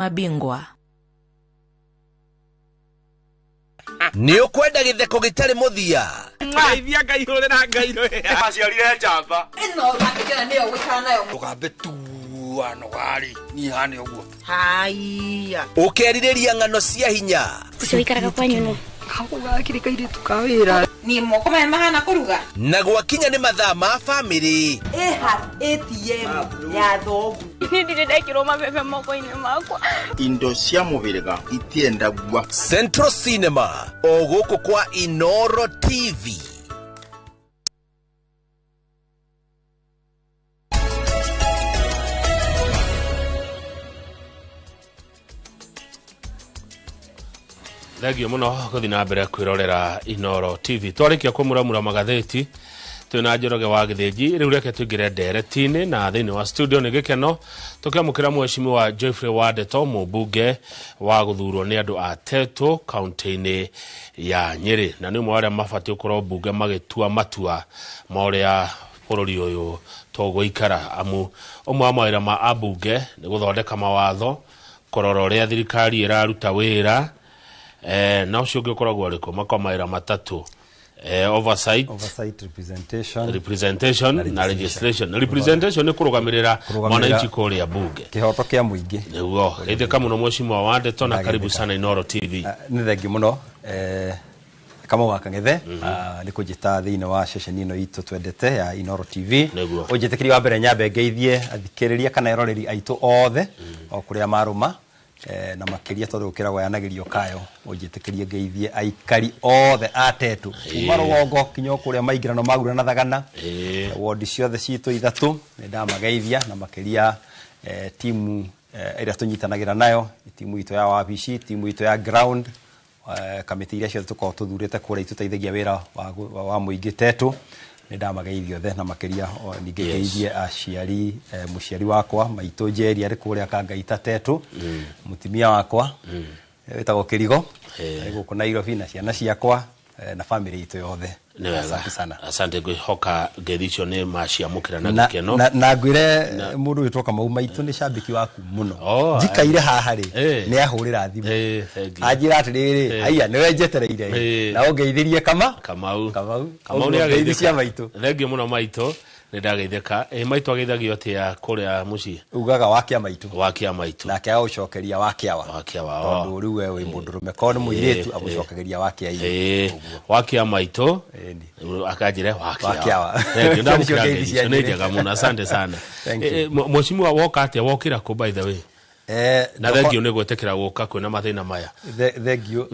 mabingwa. Ni ukwenda githeko gitari muthia. Ngeithia ngaihurira ngairo ya. Aciarire njamba. Ino ngakira niyo gwikana nayo. Tukambe tu ano gari ni hane uguo. Haiya. Ukeririria ngano cia hinya. Usiwikaraga kwanyu no. Hakugakire kaire tukawira. Ni moko mahana kuruga. Na gwakinya ni mathaa ma family. Eha ATM ya thogu. Nindire ndekirwo mabebe moko-ini makwa. Indo cia mubirega itienda gwa. Central Cinema oguku kwa Inoro TV. Thegio muno guthi na mbere kwirorera Inoro TV. Twarikia kumuramura magatheti twina Njoroge wa Githĩnji riu reke tuingire nderetini na thiini wa studio ni gikeno tukiamukira mweshimi wa Geoffrey Wadeto mubunge wa guthurwo ni andu a Teto county-ini ya Nyeri na ni umwe aria mabati ukorwo bunge magitua matua moria bururi uyu tugũikara amu umwe wa mawĩra ma abunge ni guthondeka mawatho korora uria thirikari iraruta wira na ucio ugikoragwo ariko makomaira matatu oversight representation na legislation. Representation ni kurugamirira mwananchi kuria bunge kihoto kia muingi niguo ende kama no mweshimwa Wadeto na karibu sana Inoro TV. Ni thengi muno kama wakang'ethe ni kujita thiine wa session ino itu twendete ya Inoro TV ujitikiri wa mbere nyambe ngeithie athikiriria kana eroreri aitu othe o kuria maruma na makiria tondu ukiragwo yanagirio kayo ujitikirie ngeithie aikari othe atetu marogongo kinyo kuria maingirano magura na thagana wodi ciothe citu ithatu ni ndamageithia na makiria timu iria tunyitanagira nayo timu itu ya wabici timu itu ya ground kamiti iria ciothe tukorwo tuthurite kuria ituteithagia wira wa muingi Tetu ni ndamageithio the na makiria ningeithie aciari muciari wakwa maitu Njeri ari kuria kangaita Tetu mutimia wakwa witagwo Kirigo guku Nairobi na ciana ciakwa na family itu yothe. Asante sana. Asante hoka ngedhicio ni maciamukira na gikeno na ngwire mundu witwoka mauma itu ni shabiki waku muno njikaire haha ri ni ahurira thimu ajira atiriri aya ni wenjetereire na ungeithirie Kamau ni ageithia maitu thengio muno maitu ni ndageitheka maitu ageithagio atia kuria muci ugaga wakia maitu na kia ucokeria wakiawa tondu riu wewe mundurume ko ni muiritu agucokeria wakia ire wakia maitu akajire wakiawa thengio ndamukiria ni njega muno asante sana mweshimi wa woka atia wokira ko by the way na thengio ni gwetekera guka kwina mathina maya thengio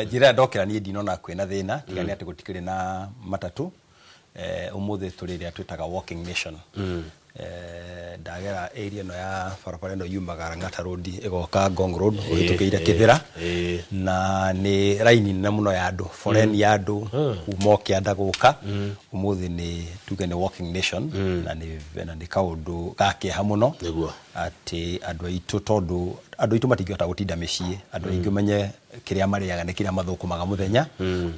njira ndokira ni ndinona kwina thina tigani ati gutikire na matatu umuthe turiria twitaga walking nation ndagera area no ya barabara no yumagara Ng'ata road igoka Ngong road uhitukire Kithira na ni line nene muno ya andu foreign ya andu umoke anda guka umuthe ni tuge ni walking nation na ni kaundu gake hamuno ati andu aitu tondu andu aitu matingihota gutinda micii andu aingi menye kiria mariaga ni kiria mathukumaga muthenya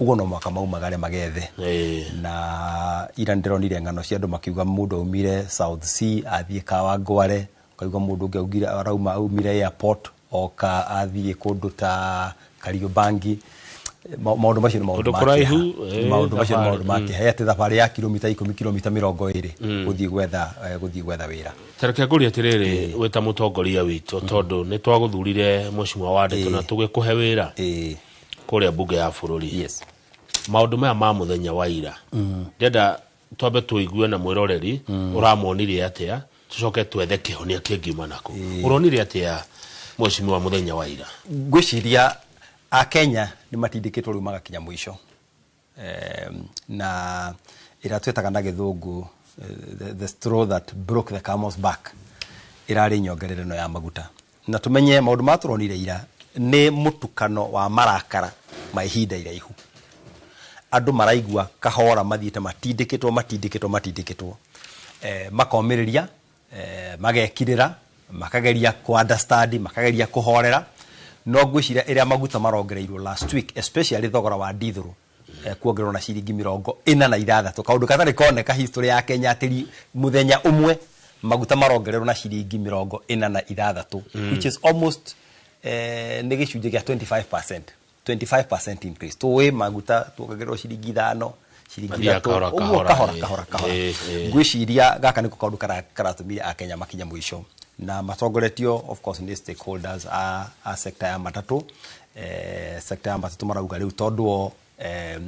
ugo no mwaka maumagare magethe na ira ndironire ngano cia andu makiuga mundu umire South Sea athie Kawangware kaigwa mundu ungi augira arauma aumire airport oka athie kundu ta Kariobangi maundu macio ni maundu make hete thabari ya kilomita 10 kilomita 20 guthie gwetha wira tareke guria tiriri weta mutongoria witu tondu ni twaguthurire mweshimwa Wadeto na tugikuhe wira kuria bunge ya bururi maundu maya ma muthenya wa ira ndenda twambe tuigue na mwiroreri uramonire atia tucoke twethe kihonia kingiuma nako uronire atia mweshimi wa muthenya wa ira gwiciria a Kenya ni matindikitwo riu magakinya mwisho na ira twetaga na githungu the straw that broke the camel's back irari nyongerereno ya maguta na tumenye maundu maturonire ira ni mutukano wa marakara maihinda iraihu andu maraigua kahora mathiite matindikitwo makomiriria magekirira makageria ku understand makageria kuhorera no ngwiciria iria maguta marongereirwo last week especially thogora wa diesel kuongererwo na ciringi 46 kaundu katari koneka history ya Kenya atiri muthenya umwe maguta marongererwo na ciringi 46 which is almost nĩ gĩcunjĩ kĩa 25% increase tuwe maguta tuongererwo ciringi 5 ciringi 3 ũguo kahora ngwĩciria gaka nĩ kaũndũ karatumire akenya makinya mũico na matongoretio of course nĩ stakeholders a sector ya matatũ sector ya matatũ marauga rĩu tondũ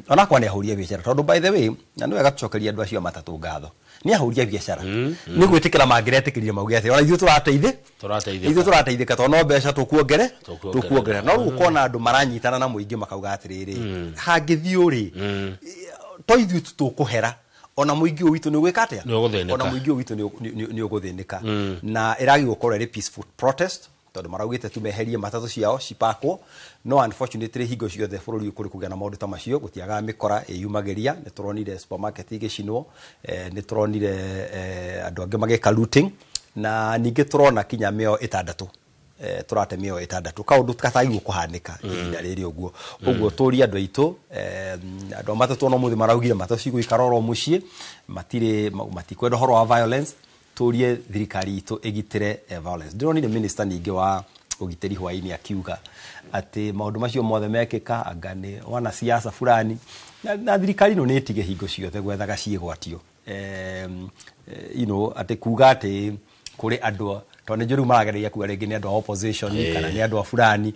ona kwa nĩ ahũria biacara tondũ by the way na nĩ wega tucokeria andũ acio matatũ ngatho nĩ ahũria biacara nĩ gwĩtĩkĩra mangĩretĩkĩria mauge atĩ ona ithuĩ tũrateithĩka tondũ no mbeca tũkuongerera no rĩu ũkona andũ maranyitana na mũingĩ makauga atĩrĩrĩ hangĩthiĩ ũrĩ to ithuĩ tũkũhera ona mũingĩ witũ nĩ gwĩka atĩa ona mũingĩ witũ nĩ ũgũthĩnĩka na ĩragi gũkorwo ĩrĩ peaceful protest tondũ maraugĩte tumeherie matatũ ciao cipakwo no unfortunately hingo ciothe bũrũri kũrĩ kũgĩa na maũndũ ta macio gũtiaga mĩkora ĩyumagĩria nĩ turonire supermarket igĩcinwo nĩ turonire andũ angĩ magĩka looting na ningĩ turona kinya mĩo 6 turate mĩo 6 kaũndũ katagĩrĩirwo kũhanĩka ihinda rĩrĩ ũguo tũria andũ aitũ andũ matatũ no mũthĩ maraugire matatũ cigũikara oro mũciĩ matikwenda ũhoro wa violence turie thirikari itũ igitire violence ndironire minister ningĩ wa ugitĩri hwaini akiuga atĩ maũndũ macio mothe mekĩka anga nĩ wana siasa fulani na thirikari no nĩ tige hingo ciothe gwethaga ciĩgwatio atĩ kuga atĩ kũrĩ andũ tondũ njũru maragereria kuga rĩngĩ nĩ andũ a opposition kana nĩ andũ a fulani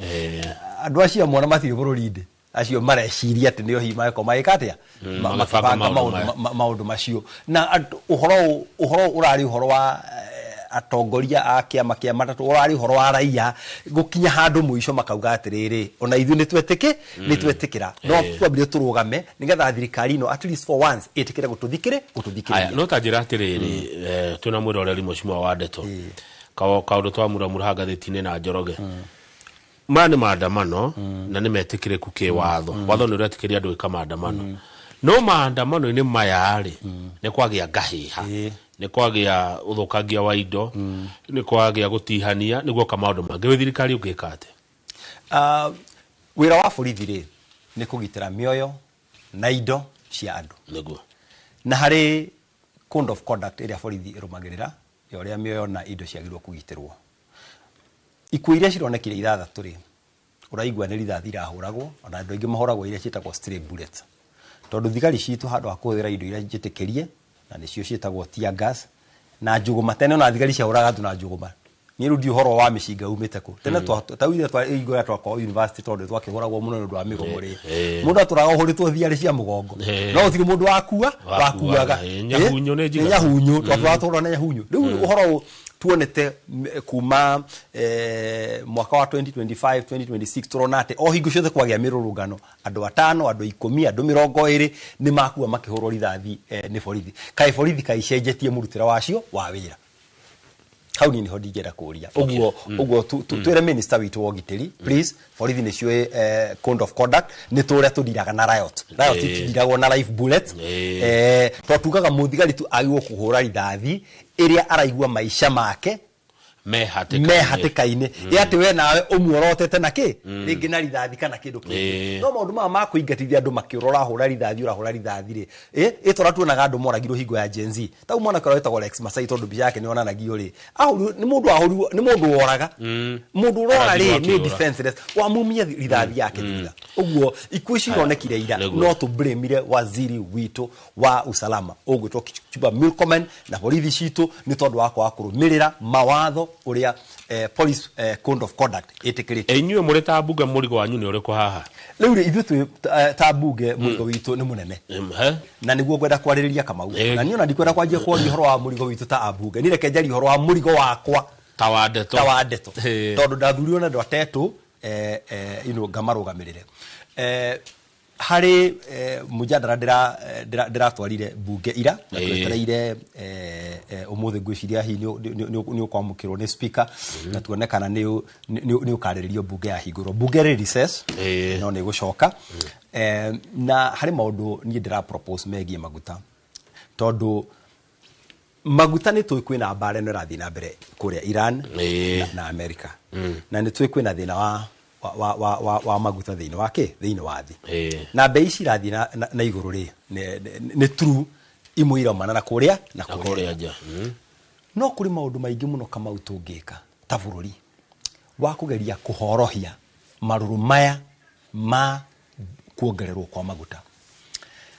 andũ acio mwana matirĩ bũrũri-inĩ acio mareciria atĩ nĩo hihi magĩkorwo magĩka atĩa makabanga maũndũ macio na ũhoro ũrarĩ ũhoro wa atongoria a kĩama kĩa matatũ ũrarĩ ũhoro wa raia gũkinya handũ mũico makauga atĩrĩrĩ ona ithuĩ nĩ twetĩkĩra no twambire tũrũgame nĩgetha thirikari ino at least for once ĩtĩkĩre gũtũthikĩrĩria no ta njĩra atĩrĩrĩ twĩna mwĩroreri Mheshimiwa wa Ndeto kaũndũ twamũramũra ngathĩti-inĩ na Njoroge maya nĩ maandamano na nĩ metĩkĩrĩku kĩwatho watho nĩ ũretĩkĩria andũ gwĩka maandamano no maandamano-inĩ maya rĩ nĩ kwagĩa ngahĩha nĩ kwagĩa ũthũkangia wa indo nĩ kwagĩa gũtihania nĩguo ka maũndũ mangĩ we thirikari ũngĩka atĩ wĩra wa borithi rĩ nĩ kũgitĩra mĩoyo na indo cia andũ nĩguo na harĩ code of conduct ĩrĩa borithi ĩrũmagĩrĩra ya ũrĩa mĩoyo na indo ciagĩrĩirwo kũgitĩrwo ikuũ iria cironekire 6 rĩ ũraigua nĩ rithathi irahũragwo ona andũ aingĩ mahoragwo iria ciĩtagwo stray bullets tondũ thigari citũ handũ ha kũhũthĩra indo iria njĩtĩkĩrie na nĩcio ciĩtagwo tear gas na njũgũma tene ona thigari ciahũraga andũ na njũgũma niĩ rũndi ũhoro wa mĩcinga umĩte kũ tene tawire igora twakwa university tondũ twakĩhũragwo mũno nĩ ũndũ wa mĩgomo rĩ mũndũ atũraga ũhũrĩtwo thiarĩ cia mũgongo no ũtirĩ mũndũ wakuaga nyahunyo twatũra na nyahunyo rĩu ũhoro tuonete kuma mwaka wa 2025 2026 turona atĩ o hingo ciothe kwagĩa mĩrũrũngano andũ 5 andũ 10 andũ 20 nĩ makua makĩhũrwo rithathi nĩ borithi kaĩ borithi kaicenjetie mũrutĩra wacio wa wĩra hau niĩ niho ndingĩenda kũria ũguo twĩre minister witũ wa ũgitĩri please borithi nĩcio code of conduct nĩ tũrĩa tũndiraga na riot itindiragwo na live bullets twatugaga mũthigari tu agĩrĩirwo kũhũra rithathi ĩrĩa araigua maica make me hatĩka-inĩ atĩ we nawe ũmuorotete na kĩ rĩngĩ na rithathi kana kĩndũ kĩngĩ no maũndũ maya ma kũingatithia andũ makĩũrora hũra rithathi rĩ ĩtora tuonaga andũ moragirwo hingo ya Gen Z tau mwana kĩrĩa wĩtagwo Rex Masai tondũ mbica yake nĩonanagio rĩ nĩ mũndũ ahũrirwo nĩ mũndũ woraga mũndũ ũrora rĩ nĩ defenseless wamumia rithathi yake thutha ũguo ikuũ cironekire ira no tũblamire waziri witũ wa usalama ũgwĩtwo Kipchumba Murkomen na borithi citũ nĩ tondũ wa kwaga kũrũmĩrĩra mawatho uria police code of conduct ĩtĩkĩrĩte inyuĩ mũrĩ ta mbunge mũrigo wanyu nĩ ũrĩkũ haha rĩu ithuĩ ta mbunge mũrigo witũ nĩ mũnene na nĩguo ngwenda kwarĩrĩria Kamau na niĩ ona ndikwenda kwanjia kwaria ũhoro wa mũrigo witũ ta ambunge nĩ reke njarie ũhoro wa mũrigo wakwa ta wa Ndeto tondũ ndathurirwo na andũ atetũ ngamarũgamĩrĩre harĩ mujadara ndiratwarire mbunge ira na twetereire ũmũthĩ ngwĩciria hihi nĩ ũkwamũkĩrwo nĩ speaker na tuonekana nĩ ũkarĩrĩrio mbunge ya hingũrwo mbunge rĩ recess no nĩ gũcoka na harĩ maũndũ niĩ ndĩra propose megiĩ maguta tondũ maguta nĩ tũĩ kwĩna mbara ĩno ĩrathiĩ na mbere kũrĩa Iran na America na nĩ tũĩ kwĩna thĩna wa maguta thĩinĩ wa thĩinĩ wa thĩ na bei ici irathiĩ na igũrũ rĩ nĩ true imwe iraumana na kũrĩa nja no kũrĩ maũndũ maingĩ mũno Kamau tũngĩka ta bũrũri wa kugeria kuhorohia maruru maya ma kuongererwo kwa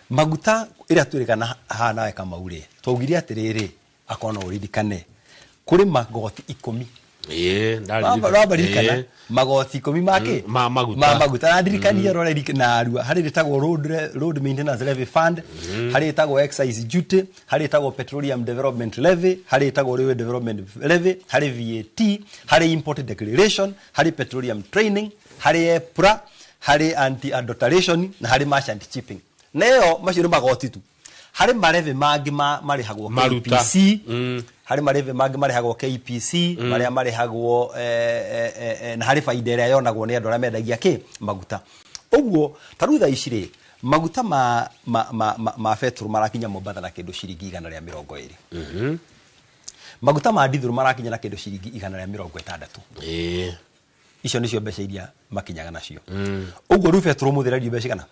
maguta ira turikana hana weka maure twaugire atiriri akona uririkane kuri magoti 10 ndari magoti 10 make maguta na ndirikania rore na arua hari ritagwo road maintenance levy fund hari ritagwo excise duty hari ritagwo petroleum development levy hari ritagwo railway development levy hari VAT hari import declaration hari petroleum training hari EPRA hari anti adulteration na hari merchant shipping neo macio magoti tu hari mareve mangi marihagwo KPC hari mareve mangi marihagwo KPC maria marihagwo na hari faida ria yonagwo ni andu aria mendagia maguta uguo tarutha icire maguta ma petrol marakinya Mombasa na kindu ciringi 120 maguta ma diesel marakinya na kindu ciringi 160 icio nicio mbeca iria makinyaga nacio uguo ru petrol muthirario mbeca kana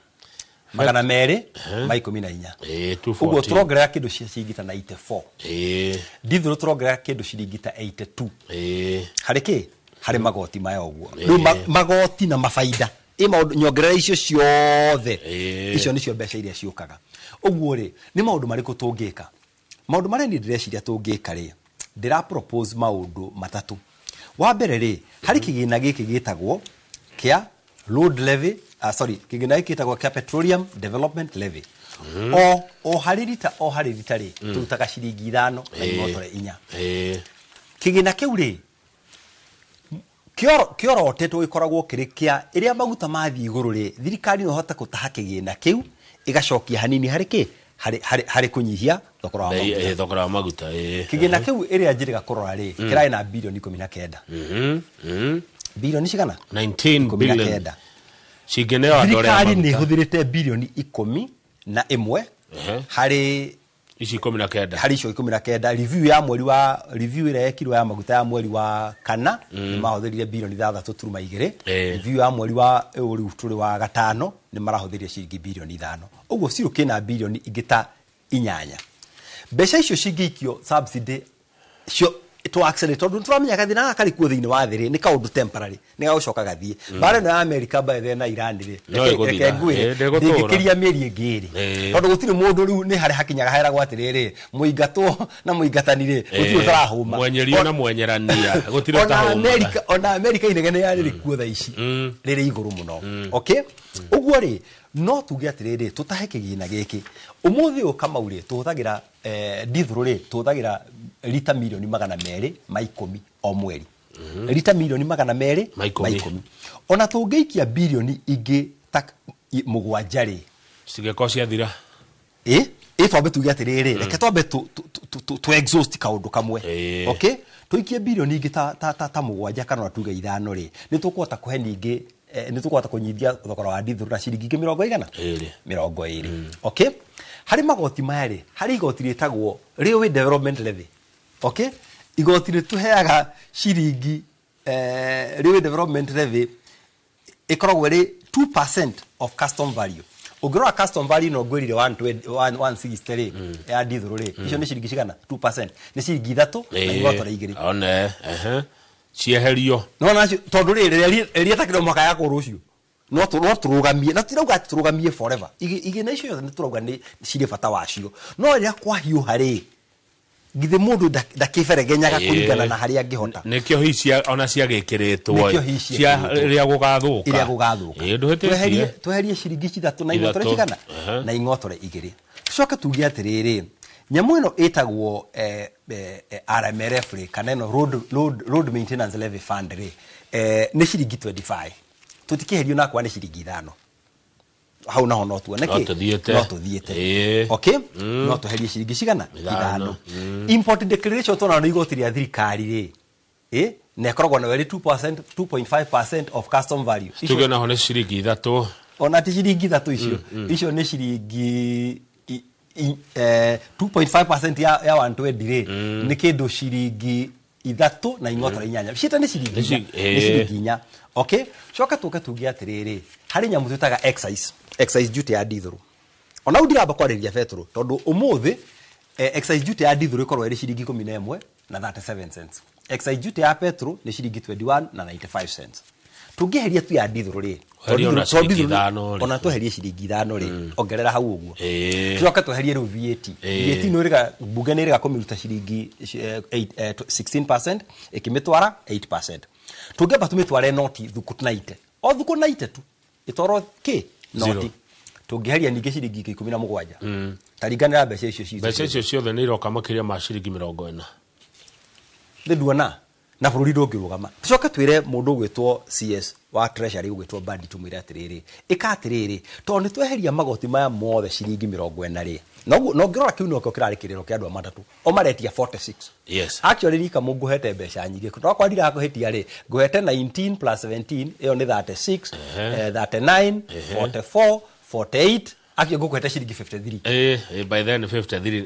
magana mere ma 14 uguo turongerera kindu ciringita 94 diesel turongerera kindu ciringita 82 hariki hari magoti maya uguo ru magoti na mafaida nyongerera icio ciothe icio nicio mbeca iria ciukaga uguo ri ni maundu mariku tungika maundu mari ni ndireciria tungika ri ndira propose maundu matatu wa mbere ri hari kigina giki gitagwo kia road levy kigina giki gitagwo kia petroleum development levy o hari rita ri turutaga ciringi 5 na ingotore 4 kigina kiu ri kiorotetwo ikoragwo kirikia iria maguta mathi iguru ri thirikari no hota kutaha kigina kiu igacokia hanini hari hari kunyihia thogora wa maguta kigina kiu iria njiriga kurora ri kirai na bilioni 19 bilioni cigana 19 billion cigeneo andore thirikari ni huthirite bilioni 11 hari ici 19 hari icio 19 review ira yekirwo ya maguta ya mweri wa kana ni mahũthĩrire bilioni 3.2 review ya mweri wa riu turi wa gatano ni marahũthĩrire ciringi bilioni 5 uguo ciruke na bilioni ingita 8 mbeca icio cingĩikio subsidy cio to accelerate tondu turamenya gathina na kari kuo thiini wa thiri ni kaundu temporary ni gagucoka gathie bare no America ba the na Iran ri ngikiria mieri ingiri tondu gutiri mundu riu ni hari hakinyaga hera gwatiriri muingatwo na muingatanire gutiri utarahuma mwenyerio na mwenyerania gutiri utahuma ona America inegene yari kuo tha ici riri iguru muno okay uguo ri no tuge atiriri tutahe kigina giki umuthi ukamauri tuhuthagira diesel ri tuhuthagira lita milioni 200 ma 10 o mweri lita milioni 200 ma 10 ona tungeikia bilioni ingi mugwanja ri cigeko cia thira twambe tuge atiriri reke twambe tu exhaust kaundu kamwe okay tuikie bilioni ingi ta mugwanja kana tuge 5 ri ni tukuhota kuhe ningi ni tukwata kunyithia thogora wa diesel na ciringi 20 okay hari magoti maya ri hari igoti ritagwo railway development levy okay igoti rituheaga ciringi railway development levy ikoragwo ri 2% of custom value ugirora custom value no gwirire 160 ya diesel ri icio ni ciringi cigana 2% ni ciringi 3 na igotore 2 one cieherio no na tondu ri ri takiro mwaka yako rucio no turugamie na tirauga turugamie forever igina icio ni turauga ni cire bata wacio no ria kwa hiu hari githe mundu ndakiberegenyaga kuringana na haria angihota nikio hicia ona ciagekiritwo cia ria gugathuka tweherie ciringi 3 na ingotore cigana na ingotore 2 tucoke tuge atiriri nyamu ino etagwo RMLF kana no road maintenance levy fund ri ni ciringi 25 tutikiherio na kwa ni ciringi 5 hau naho no tuoneke no tuthiete okay no tuherie ciringi cigana 5 import declaration tona no igotiria thirikari ri ne korogwo na weri 2% 2.5% of custom value tuge naho ni ciringi 3 ona ti ciringi 3 icio ni ciringi 2.5% ya 120 ri ni kindu ciringi 3 na ingotore 8 cita ni ciringi 4 okay coka tuke tuge atiriri hari nyamu tutaga excise duty ya diesel ona undiramba kwariria petrol tondu umuthi excise duty ya diesel ikorwo iri ciringi 11 na 37 cents excise duty ya petrol ni ciringi 21 na 95 cents. Tungiheria tu ya diesel ri. Ona tuherie ciringi 5 ri. Ongerera hau uguo. Tuoka tuherie ru VAT. VAT no riga bunge ni riga kumiruta ciringi 16% ikimitwara 8%. Tungeba tumitware noti thuku 90. O thuku 90 tu. Itoro ki noti. Tungiheria ningi ciringi 17. Taringanira mbeca icio ciothe. Mbeca icio ciothe ni iroka makiria ma ciringi 40. Nduona na bururi ndungirugama. Tucoka twire mundu gwitwo CS wa treasury gwitwo bandi tumwire atiriri. Ika atiriri to ni tweheria magoti maya mothe ciringi 40 ri. No ngirora kiuno ko kirari kiriro kia andu matatu. O maretia 46. Yes. Actually rika mungu hete mbeca nyingi. To kwa ndira kuhetia ri. Nguhete 19 plus 17 iyo ni 36, 39, 44, 48. Aki ngukuhete ciringi 53. By then 53.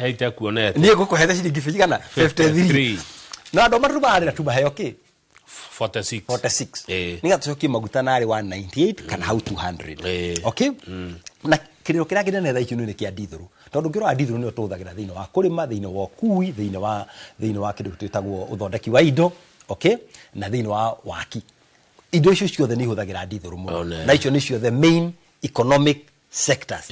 Hey takuonete. Ni ngukuhete ciringi 53. Na ndo matu baadira tubaheyo ki 46. Niga tucokie maguta nari 198 kana hau 200. Okay? Na kiriro kira kinene tha icio ni kia diesel. Tondu ngiro diesel ni ututhagira thiini wa kurima, thiini wa kui, thiini wa kindu twitagwo uthondeki wa indo, okay? Na thiini wa waki. Indo icio ciothe ni huthagira diesel muno. Na icio ni cio the main economic sectors.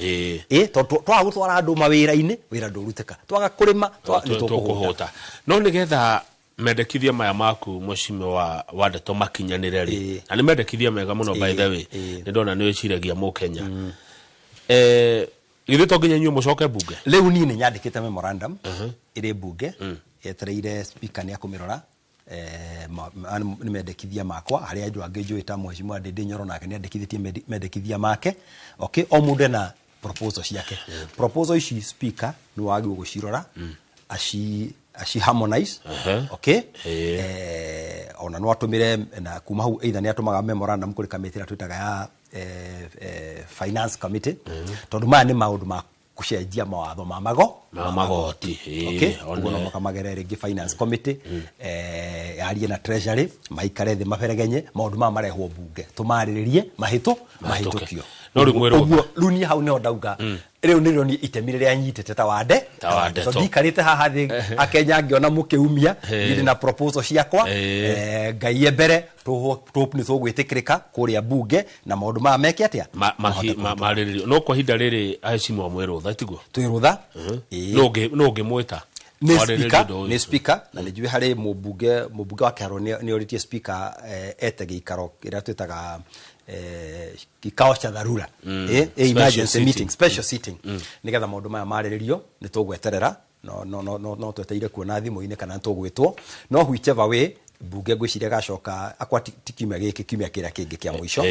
Twa gutwara andu mawira-ini, wira nduruteka. Twaga kurima, tukuhota. No nigetha mendekithia maya maku mucime wa Ndeto makinyanire ri. Na ni mendekithia mega muno by the way. Ni ndona ni wiciragia mu Kenya. Githe to nginya nyu mucoke bunge. Riu ni nyandikite memorandum iri bunge yetereire speaker ni akumirora ni mendekithia makwa hari andu angi njuita mheshimiwa Ndindi Nyoro nake ni andikithitie mendekithia make. Okay, o mundu na proposal ciake. Proposal ici speaker ni wagi gucirora ashi harmonize. Okay, ona no atumire na kuma hau either ni atumaga memorandum kuri committee twitaga ya finance committee. Tondu ma ni maundu ma kucenjia mawatho ma magoti. Okay, ono makamagere ringi finance committee yarie na treasury maikare thi maberegenye maundu ma marehwo bunge tumariririe mahitukio. No rimwero runi hau ne ondauga riu niro ni itemire ria nyitete tawande so dikarite haha thi akenya ngiona mukiumia ndi na proposal ciakwa ngai mbere tu ni tugwitikirika kuria bunge na maundu ma meke atia mariririo no kwa hinda riri ahecimu mwero thatiguo twirutha no ngimwita ni speaker na ni jwe hari mubunge wa Karo ni oritie speaker ete gikaro ira twitaga kikao cha dharura emergency meeting special sitting nigetha maundu maya mariririo ni tugweterera no tweteire kuona thimu-ini kana tugwitwo no whichever way bunge gwiciria gacoka akwa tikimya giki kimya kira kingi kia mwisho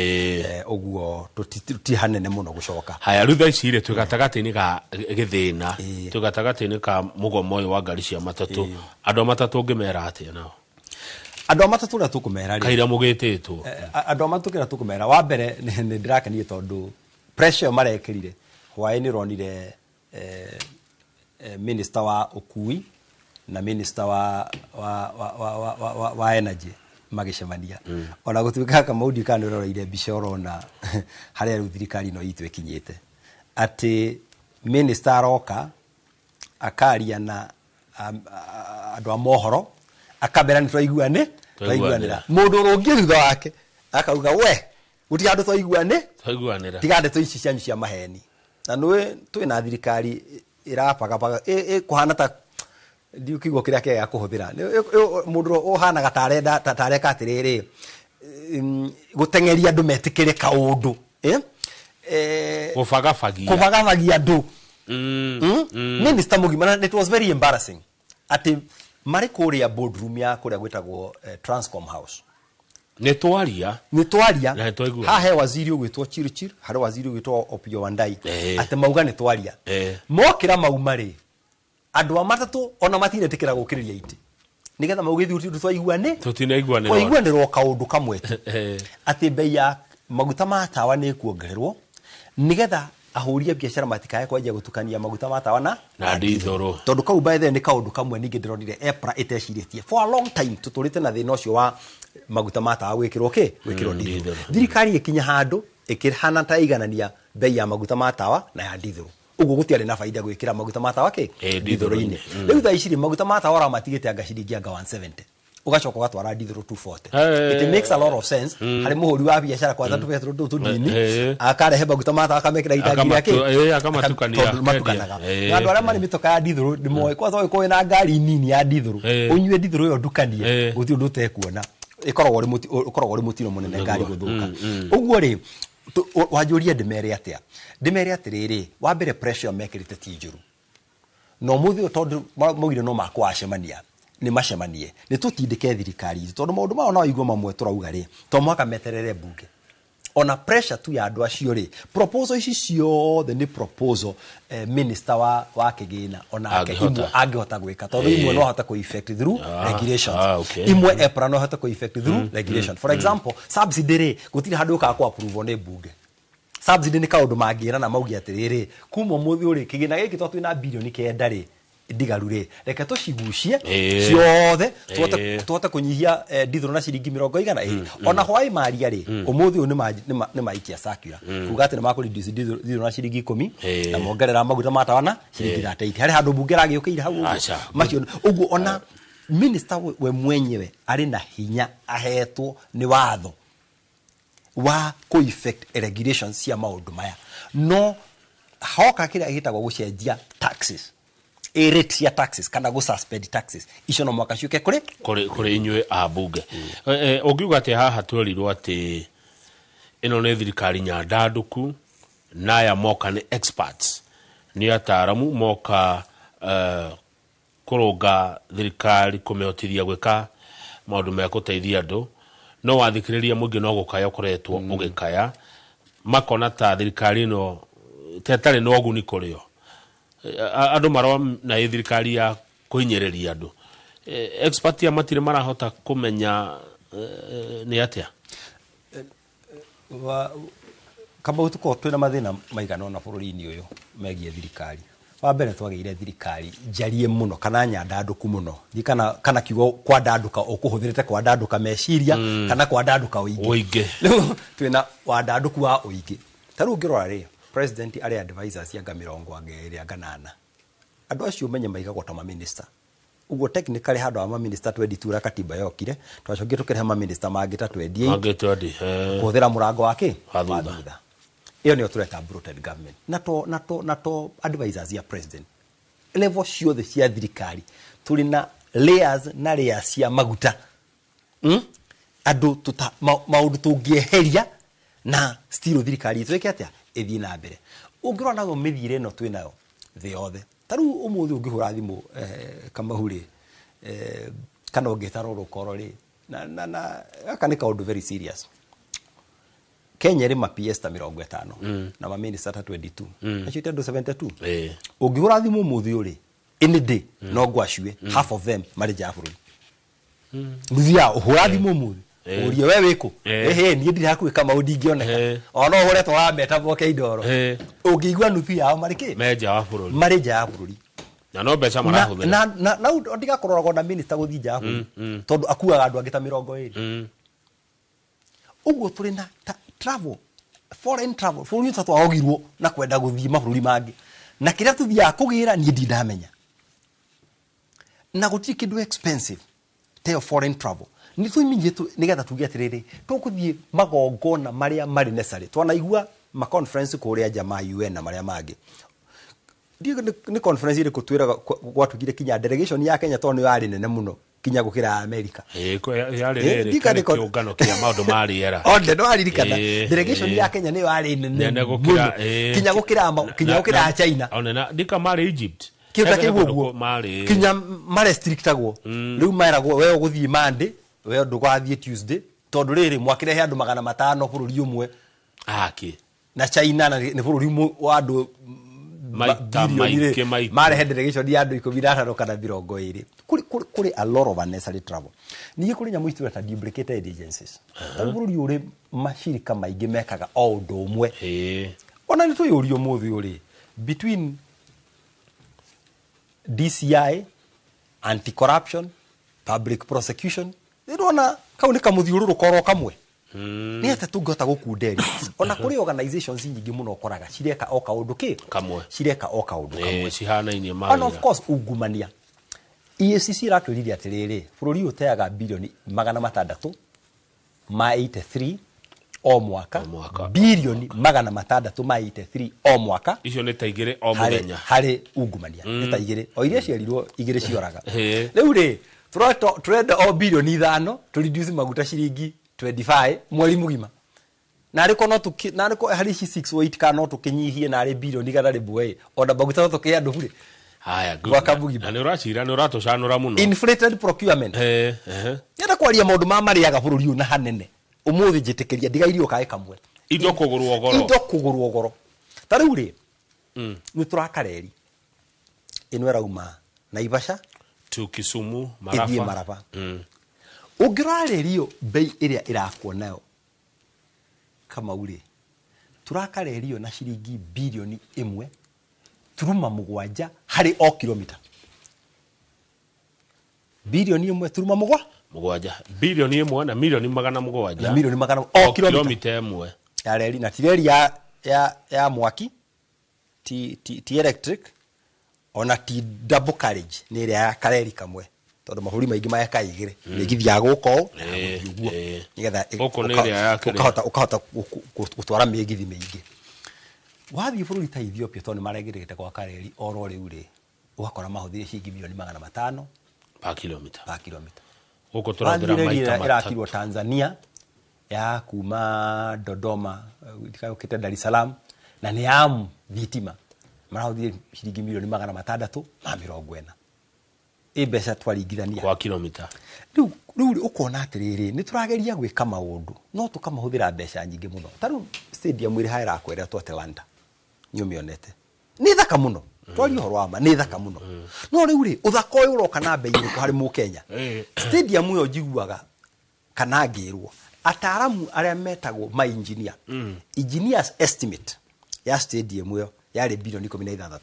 uguo tuti hanene muno gucoka haya rutha icire tugatagati-ini ga githina tugatagati-ini ka mugomo wa ngari cia matatu andu matatu ngimera atia nao andu matatu ra tukumera ri kaira mugititwo andu matatu ra tukumera wa mbere ni ndirakanie tondu pressure marekirire hwae ni ronire minister wa ukui na minister wa energy magicemania ona gutuika kama udi kana roreire bishoro na haria ruthirikari no itu ekinyete ati minister aroka akaria na andu a mohoro akabera ni twaiguanira mundu rungi thutha wake akauga we guti andu twaiguanira tigande tu ici cianyu cia maheni na nwe twina thirikari irapaga kuhana ta ndiu kigo kiria kega kuhuthira mundu uhana gatarenda tatareka atiriri gutengeria andu metikire kaundu kufagafagia andu minister mugimana it was very embarrassing ati mari kuria boardroom ya kuria gwitagwo Transcom House ni twaria hahe waziri ugwitwo Chirchir hari waziri ugwitwo Opiyo Wandayi ati mauga ni twaria mokira maumari andu amatatu ona matine tikira gukiriria iti nigetha maugithi uti twaiguane twaiguanirwo kaundu kamwe ati bei ya maguta ma tawa ni kuongererwo nigetha ahuria biashara matikae kwaje gutukania maguta ma tawa na ndithoro tondu kau by the ni kaundu kamwe ningi ndironire EPRA iteciritie for a long time tuturite na thina ucio wa maguta ma tawa gwikirwo ndithoro thirikari ikinya handu ikihana ta iganania bei ya maguta ma tawa na ya ndithoro uguo gutiari na faida gwikira maguta mata wake dithoro-ini riu tha ici maguta mata ora matigite anga ciringi anga 170 ugacoka gatwara dithoro 240 it makes a lot of sense hari muhuri wa biashara kwanza tu petro tu nini akarehe maguta mata akamekira itangi yake akamatukania andu aria mari mitoka ya dithoro ndimoe kwanza uko na ngari nini ya dithoro unyue dithoro yo ndukanie uthi undu tekuona ikoragwo ri mutino munene ngari guthuka uguo ri wajuria ndimere atiriri wa mbere pressure mekirite ti njuru no muthi tondu mugire no makwa acemania ni macemanie ni tutindike thirikari tondu maundu mao no igwa mamwe turauga ri to mwaka meterere bunge ona pressure tu ya andu acio ri proposal ici ciothe ni proposal minister wa kigina ona imwe angihota gwika tondu imwe no hota ku effect through regulations imwe EPRA no hota ku effect through regulation for example subsidy ri gutiri handu ka ku approve ni bunge subsidy ni kaundu mangira na maugi atiriri kuma muthi uri kigina giki to twina bilioni kenda ri ndigaru ri reke tucigucie ciothe tuote kunyihia dithoro na ciringi 100 ona hwai maria ri umuthi ni maikia circular kuga ati ni makuri dithoro na ciringi 10 na mongerera maguta matawana ciringi 30 hari handu bunge ragiukire hau macio uguo ona minister we mwenyewe ari na hinya ahetwo ni watho wa ku effect regulations cia maundu maya no hoka kira gitagwo gucenjia taxes rate ya taxes kana go suspend taxes icio no mwaka ciuke kuri inywe abunge ugiuga ati haha twerirwo ati ino ni thirikari nyandanduku naya moka ni experts ni ataramu moka kurunga thirikari kumehotithia gwika maundu me guteithia andu no wathikiriria mungi no gukaya kuretwo ugikaya makona ta thirikari no tetari no oguni kurio andu marwa na thirikari ya kuinyereria andu expert ya matire marahota kumenya ni atia kama utuko twina mathina maigana na bururi-ini uyu megie thirikari wa mbere twagire thirikari njarie muno kana nyandanduku muno kana kiugo kwa ndanduka ukuhuthirite kwa ndanduka meciria kana kwa ndanduka uingi twina wa ndanduku wa uingi taru ngirora ri president ari advisors ya 28 andu acio menye maigagwo ta minister uguo technically handu ama minister 22 ra katiba yokire twacokie tukirehe ma minister mangi ta 28 kuthira murango wake wathutha iyo ni tureta bloated government nato advisors ya president level ciothe cia thirikari turi na layers cia maguta andu maundu tungieheria na still thirikari tweke atia ithii na mbere ungirwa nayo mithire no twinayo thi yothe taru umuthi ungihura thimu kama huri kana ungetaro rukoro ri na aka ni kaundu very serious Kenya ri ma PS ta 50 na ma minister ta 22 acio tendo 72 ungihura thimu umuthi uri any day no gwacue half of them mari jafuru muthia uhura thimu umuthi urie we wiku ni ndira kwika maudi ngioneka ona hore twa meta boke indoro ungigwa nuthu yao mariki meja wa bururi marija ya bururi na no beca marahuthira na ndiga kuroragwo na minister guthija hapo tondu akuaga andu angita 20 uguo turi na travel foreign travel bũrũri ũcio twahogirwo na kwenda gũthiĩ mabũrũri mangĩ na kĩrĩa tũthiaga kũgĩra niĩ ndindamenya na gũtirĩ kĩndũ expensive teo foreign travel ni tũiminye nigetha tuge atiriri tũkũthiĩ magongona marĩa marĩ necessary twanaigua ma conference kũrĩa jamaa UN na marĩa mangĩ ni conference ile kutwira gwatugire kinya delegation ya Kenya tondũ yari nene muno kinya gukira America yari kiungano kia maundu mari era onde no aririkana delegation ya Kenya ni yari nene gukira kinya gukira China onena dika mari Egypt kiuta kiguo kinya mari strictagwo riu mairagwo we uguthii Monday we ndugwathie Tuesday tondu riri mwakirehe andu 500 bururi umwe na China na ni bururi wa andu marehe delegation ya andu 15 kana 20 kuri a lot of unnecessary travel ni kuri nyamu itu ta duplicated agencies bururi uri mashirika maingi mekaga o undu umwe ona ni tuyurio muthi uri between DCI anti corruption public prosecution ndona kauni kamuthiururu koro kamwe Ni ate tungota gukunderi ona kuri organizations nyingi muno koraga cireka o kaundu kamwe cireka o kaundu kamwe cihana-inie mawira and of course ungumania EACC ratwirithia atiriri bururi uteaga bilioni 600 ma 83 o mwaka bilioni 600 ma 83 o mwaka icio ni taigire o muthenya hari ungumania ni taigire o iria ciarirwo igire cioraga riu ri turenda o bilioni 5 to reduce maguta ciringi 25 mweri mugima na riko no na riko hari 68 kana tukinyihie na ri bilioni gadari bwe ona maguta to kiandu bure haya gwakabugima na uracira ni uratucanura muno inflated procurement yenda kwaria maundu ma mariaga bururi una hanene umuthi njitikiria ndigairio kae kamwe indo kugurwo goro tariu ri ni turakareri ino rauma Naivasha tu Kisumu Maraba ungirarerio bei iria irakwo nayo kama uri turakarerio na shiringi bilioni 1.7 hari o kilomita bilioni 1.7 bilioni 1 na milioni 700 na milioni 700 o kilomita imwe ya reli na tireli ya mwaki ti electric ona ti double carriage ni ria ya kareri kamwe tondu mahuri maingi maya kaigire nigithia guko uguo nigetha ukahota gutwara migithi mingi wathi bururi ta Ethiopia tondu marengirite kwa kareri oro riu ri ugakora mahuthire ciringi milioni 500 pa kilomita uko turathira maita irakirwo Tanzania ya kuma Dodoma ikakita Dar es Salaam na ni am thitima marahuthire ciringi milioni 640 ibesa twaringithania kwa kilomita riu ukona atiriri ni turageria gwika maundu no tukamahũthĩra mbeca nyingĩ muno taru stadium iri haira kwera to Atlanta nyumionete ni thaka muno twari horo ama ni thaka muno no riu ri uthaka uyu uroka na bei iriku hari mu Kenya stadium yo jiguaga kana ngirwo ataramu aria metagwo ma engineer engineers estimate ya stadium yo yari bilioni 16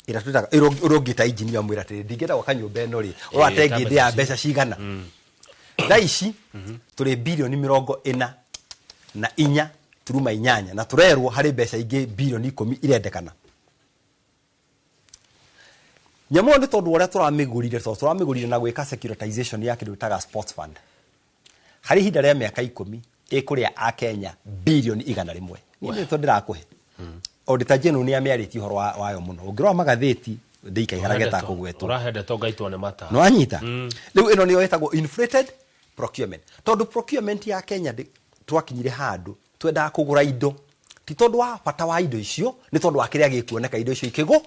ira tutaka irogita engineer mwira tiri ndingenda gwaka nyumba eno ri uratenginde ya mbeca cigana thaici turi bilioni 40 na 4.8 na turerwo hari mbeca ingi bilioni 10 irendekana nyamo ndi tondu uria turamigurire na gwika securitization ya kindu taga sports fund hari hinda ria miaka 10 ikuria a Kenya bilioni 100 ni to ndirakuhe auditor general ni amiariti horo wayo muno ungirwa magatheti ndika iharageta kugwetwo urahende to ngaitwo ne mata no anyita riu ino niyo etagwo inflated procurement tondu procurement ya Kenya twakinyire handu twenda kugura indo ti tondu wa bata wa indo icio ni tondu wa kiria gikuoneka indo icio ikigurwa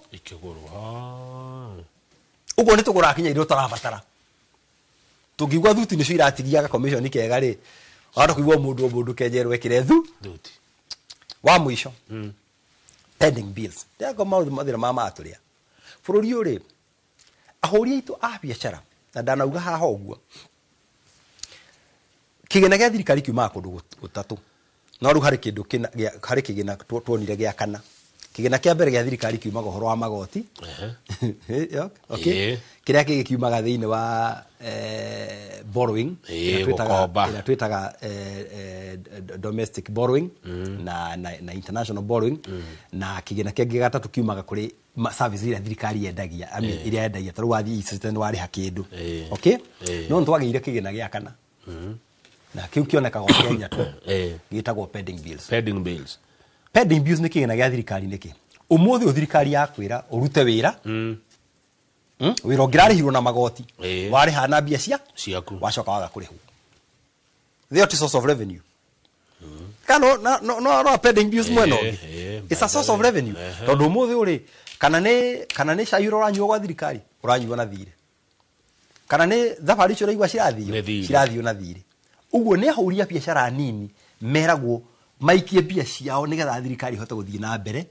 ugo ni tugura kinya indo tarabatara tungigwa thuti ni cio iratigiaga commission kega ri wanda kuigwa mundu kenjerwe kirethuti wa mwisho pending bills ndego maundu mathira mama aturia bururi uri ahuri itu a biashara na ndanauga haha uguo kigena gya thirikari kiuma kundu gutatu no ru hari kindu hari kigena tuonire gya kana kigena kia mbere gya thirikari kiuma gohoro wa magoti okay kiria kigiumaga thiini wa borrowing twitaga domestic borrowing na international borrowing na kigena kingi gatatu kiumaga kuri service iria thirikari yendagia iria yendagia taru wathi system wari hakindu okay no ntwagire kigena gya kana na kiu kioneka go Kenya tu gitagwo pending bills ni kigena gya thirikari niki umuthi thirikari yakwira urute wira wira ngirarihirwo na magoti wari hana mbia ciaku wacoka waga kurihwo the source of revenue kano no pending bills mweno it's a source of revenue tondu umuthi uri kana ne shairo ranyu gwa thirikari uranyuwa na thire kana ne thabari cio raigwa cirathio na thire uguo ne ahuria biashara nini meragwo maikie mbia ciao nigetha thirikari ihote guthii na mbere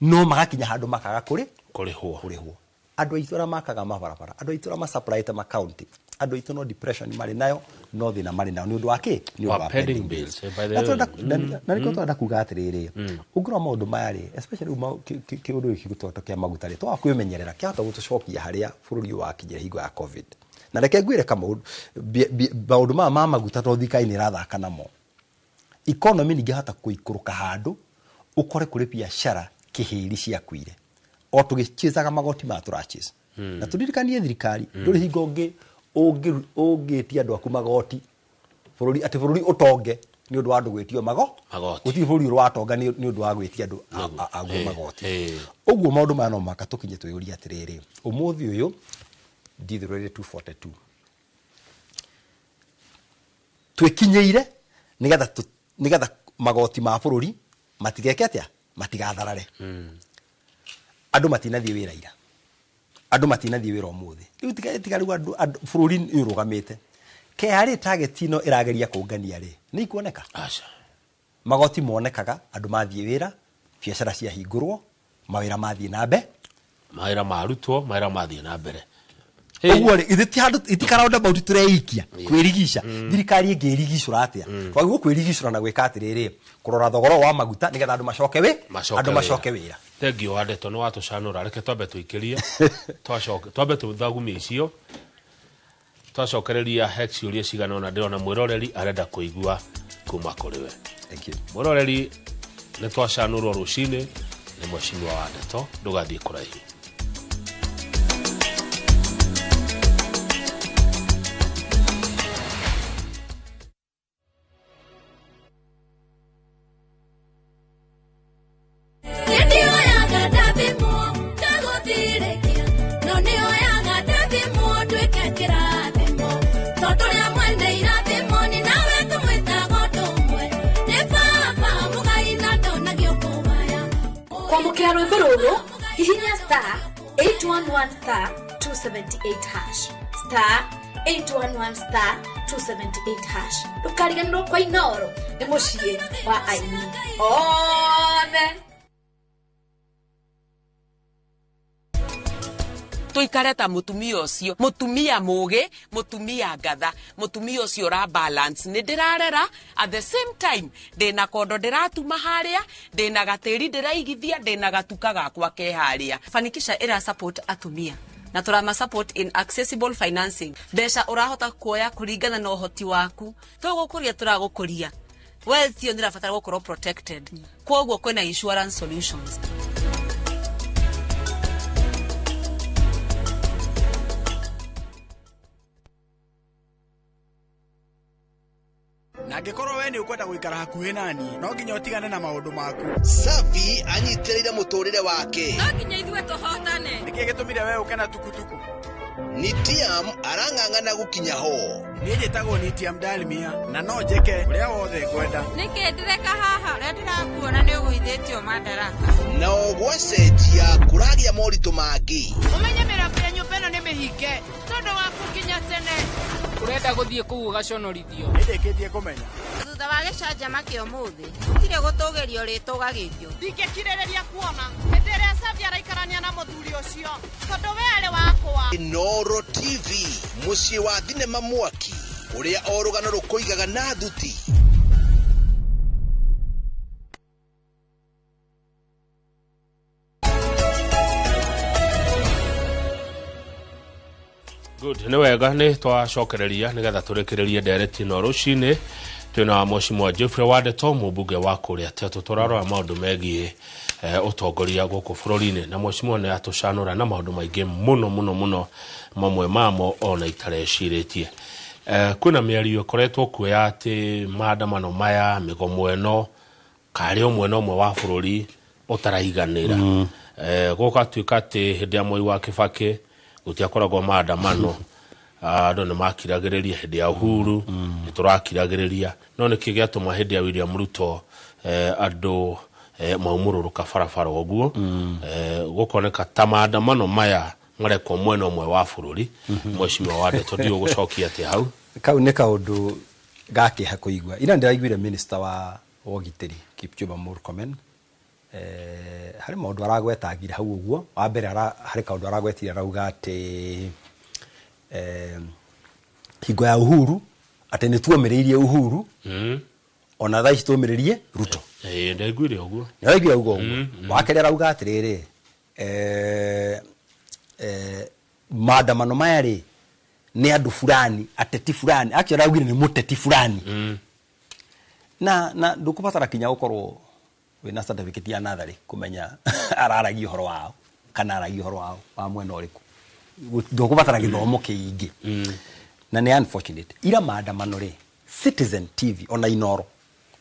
no magakinya handu makaga kurihwo andu aitura makaga mabarabara andu aitura ma supply ta county andu aitu no depression mari nayo no thina mari nayo ni undu wake ni undu wa pending bills na niko twenda kuga atiriri ungirwa maundu mari especially kiundu iki gutotokia maguta ri twa kwimenyerera kiahota gutucokia haria bururi wa kinyira hingo ya covid na reke ngwire kama maundu ma maguta to thika ini rathaka namo economy ningi hata kuikuruka handu ukore kuri biashara kihiri cia kwire o tugichizaga magoti ma turachis na tudirikanie thirikari nduri hingo ngi tia andu aku magoti bururi utonge ni undu wa andu gwetio magoti uti bururi rwatonga ni undu wa gwetia andu agu magoti uguo maundu ma no maka tukinye twiyuria atiriri umuthi uyu ndithirire 242 twekinyeire nigetha magoti ma bururi matigeke atia matigatharare andu matinathie wira ira andu matinathie wira umuthi riu tigariu andu bururi ni urugamite KRA target ino irageria kungania ri ni ikuoneka acha magoti monekaga andu mathie wira biashara cia hingurwo mawira mathie nambe mawira marutwo mawira mathie na mbere uguo ri ithi handu itikaraunda about tureikia kwirigisha thirikari ingirigicura atia twaguo kwirigicura na gwika atiriri kurora thogoro wa maguta nigetha andu macoke wira thank you Wadeto no watucanura reke twambe tuikirie twambe tuthagumia icio twacokereria hex uria cigana ona ndirona mwiroreri arenda kuigua kuma kuri we thank you mwiroreri ni twacanurwo rucini ni Mheshimiwa Wadeto ndugathie kuraihu Kwamukira rwimbo ruru hihinya star 811 278 hash star 811 star 278 hash ndukariganirwo kwa Inoro ni muciĩ wa aini othe tuikareta mutumia ucio mutumia muge mutumia ngatha mutumia ucio ra balance ni ndirarera at the same time ndina kondo ndiratuma haria ndina gatiri ndiraigithia ndina gatuka gakwa ke haria Fanikisha ira support atumia na turama support in accessible financing besha urahota kuoya kuringana na uhoti waku tugukuria turagukuria wealth yo ndirabatara gukorwo protected kwoguo kwina insurance solutions na ngikoro we ni ukwenda guikara hakuhi nani no nginya utigane na maundu maku Safi anyiterire muturire wake no nginya ithwe tuhotane niki gitumire we ukena tukutuku Nitiam arang'ang'ana gukinya ho ni njitagwo Nitiam Dalmia na no njeke uria wothe ngwenda niki ndireka haha uria ndirakuona ni uguithitio madaraka na ogwacenjia kuragia moritu mangi umenye mĩrango ya nyũmba ĩno nĩ mĩhinge tondu wa kukinya tene urenda guthie kuu gaconorithio ndikitie kumenya thutha wa gĩcanjama kĩa ũmũthĩ gũtirĩ gũtũgĩrio rĩtũgagĩrio ndingĩkirĩrĩria kuona hĩndĩ ĩrĩa Safi araikarania na mũthuri ũcio tondũ we arĩ wakwa Inoro TV muciĩ wa thinema mwaki uria o rũgano rũkũigaga na thuti good ni wega ni twacokereria nigetha turekererie direct no rucini twina Mheshimiwa Geoffrey Wadeto mubunge wa kuria teto turarora maundu megie utongoria guku bururi-ini na Mheshimiwa ni atucanura na maundu maingi muno mamwe mamo ona itareciretie kwina miario koretwo kuya ati maandamano maya migomo eno kari omwe no mwe wa bururi utaraiganira gukatuika ati hindi ya Mwai wa Kibaki gutiakoragwo maandamano andu ni makiragiriria hindi ya Uhuru ni turakiragiriria no ni kigiatuma hindi ya William Ruto andu maumururuka barabara oguo gukoneka ta maandamano maya mareko mwena omwe wa bururi Mheshimiwa Wadeto ndio gucokia ati hau kau ne kaundu gake hakuigwa ina ndiraiguire minister wa wogiteri Kipchumba Murkomen hari maundu aragwetagire hau uguo wa mbere hari kaundu aragwetire arauga ati hingo ya Uhuru ati ni tuomereirie Uhuru ona thaici tuomereirie Ruto ndaiguire uguo ndaiguire uguo wa kere arauga atiriri maandamano maya ri ni andu fulani ateti fulani actually augire ni muteti fulani na ndukubatara kinya ukorwo wina certificate ya nathari kumenya araragia horo wao kana aragia horo wao wa mwena uriku ndukubatara githomo kiingi na ni unfortunate ira maandamano ri Citizen TV ona Inoro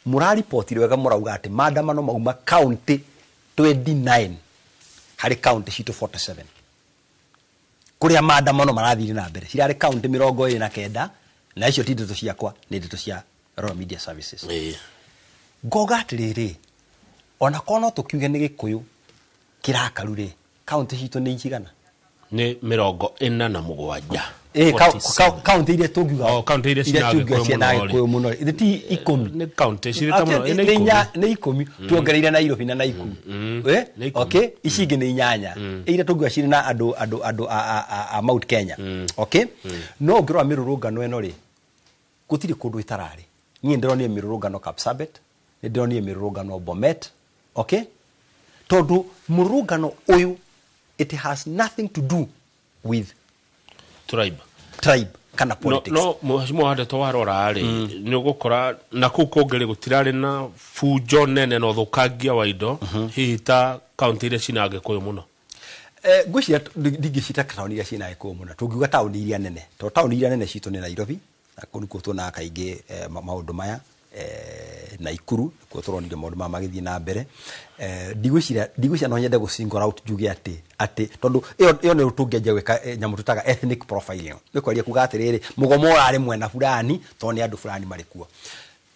muraripotire wega murauga ati maandamano mauma county 29 hari county cito 47 kuria maandamano marathiri na mbere cirari county 29 na icio ti ndeto ciakwa ni ndeto cia Royal Media Services goga atiriri ona kono tukiuge ni Gikuyu kirakaru ri county cito ni igana ni 47 county ile tugiuga county ile Gikuyu muno ti 10 ni county cirita muno ni 10 tuongereire na Nairobi na Nakuru okay icingi ni 8 ile tugiuga ciri na andu a Mount Kenya okay no ngirwa mirurungano eno ri gutiri kundu itarari nie ndironire mirurungano Kapsabet ni ndironire mirurungano Bomet okay tondu mururungano uyu it has nothing to do with tribe kana politics no mheshimiwa hade to warora ari ni ugukora na kukongere gutirari na fujo nene no thukagia wa indo hita county ile cinage kuyo muno gwicira ndigicita town ile cinage kuyo muno tungiuga town ile nene to town ile nene citu ni Nairobi na kuniko tuna kaingi maundu maya Nakuru ko turonire maundu ma magithii na mbere ndigwicira no nyende gusingle out juge ati tondu iyo ni utungeje weka nyamu tutaga ethnic profiling ni kwaria kuga atiriri mugomo ari mwena fulani to ni andu fulani marikuo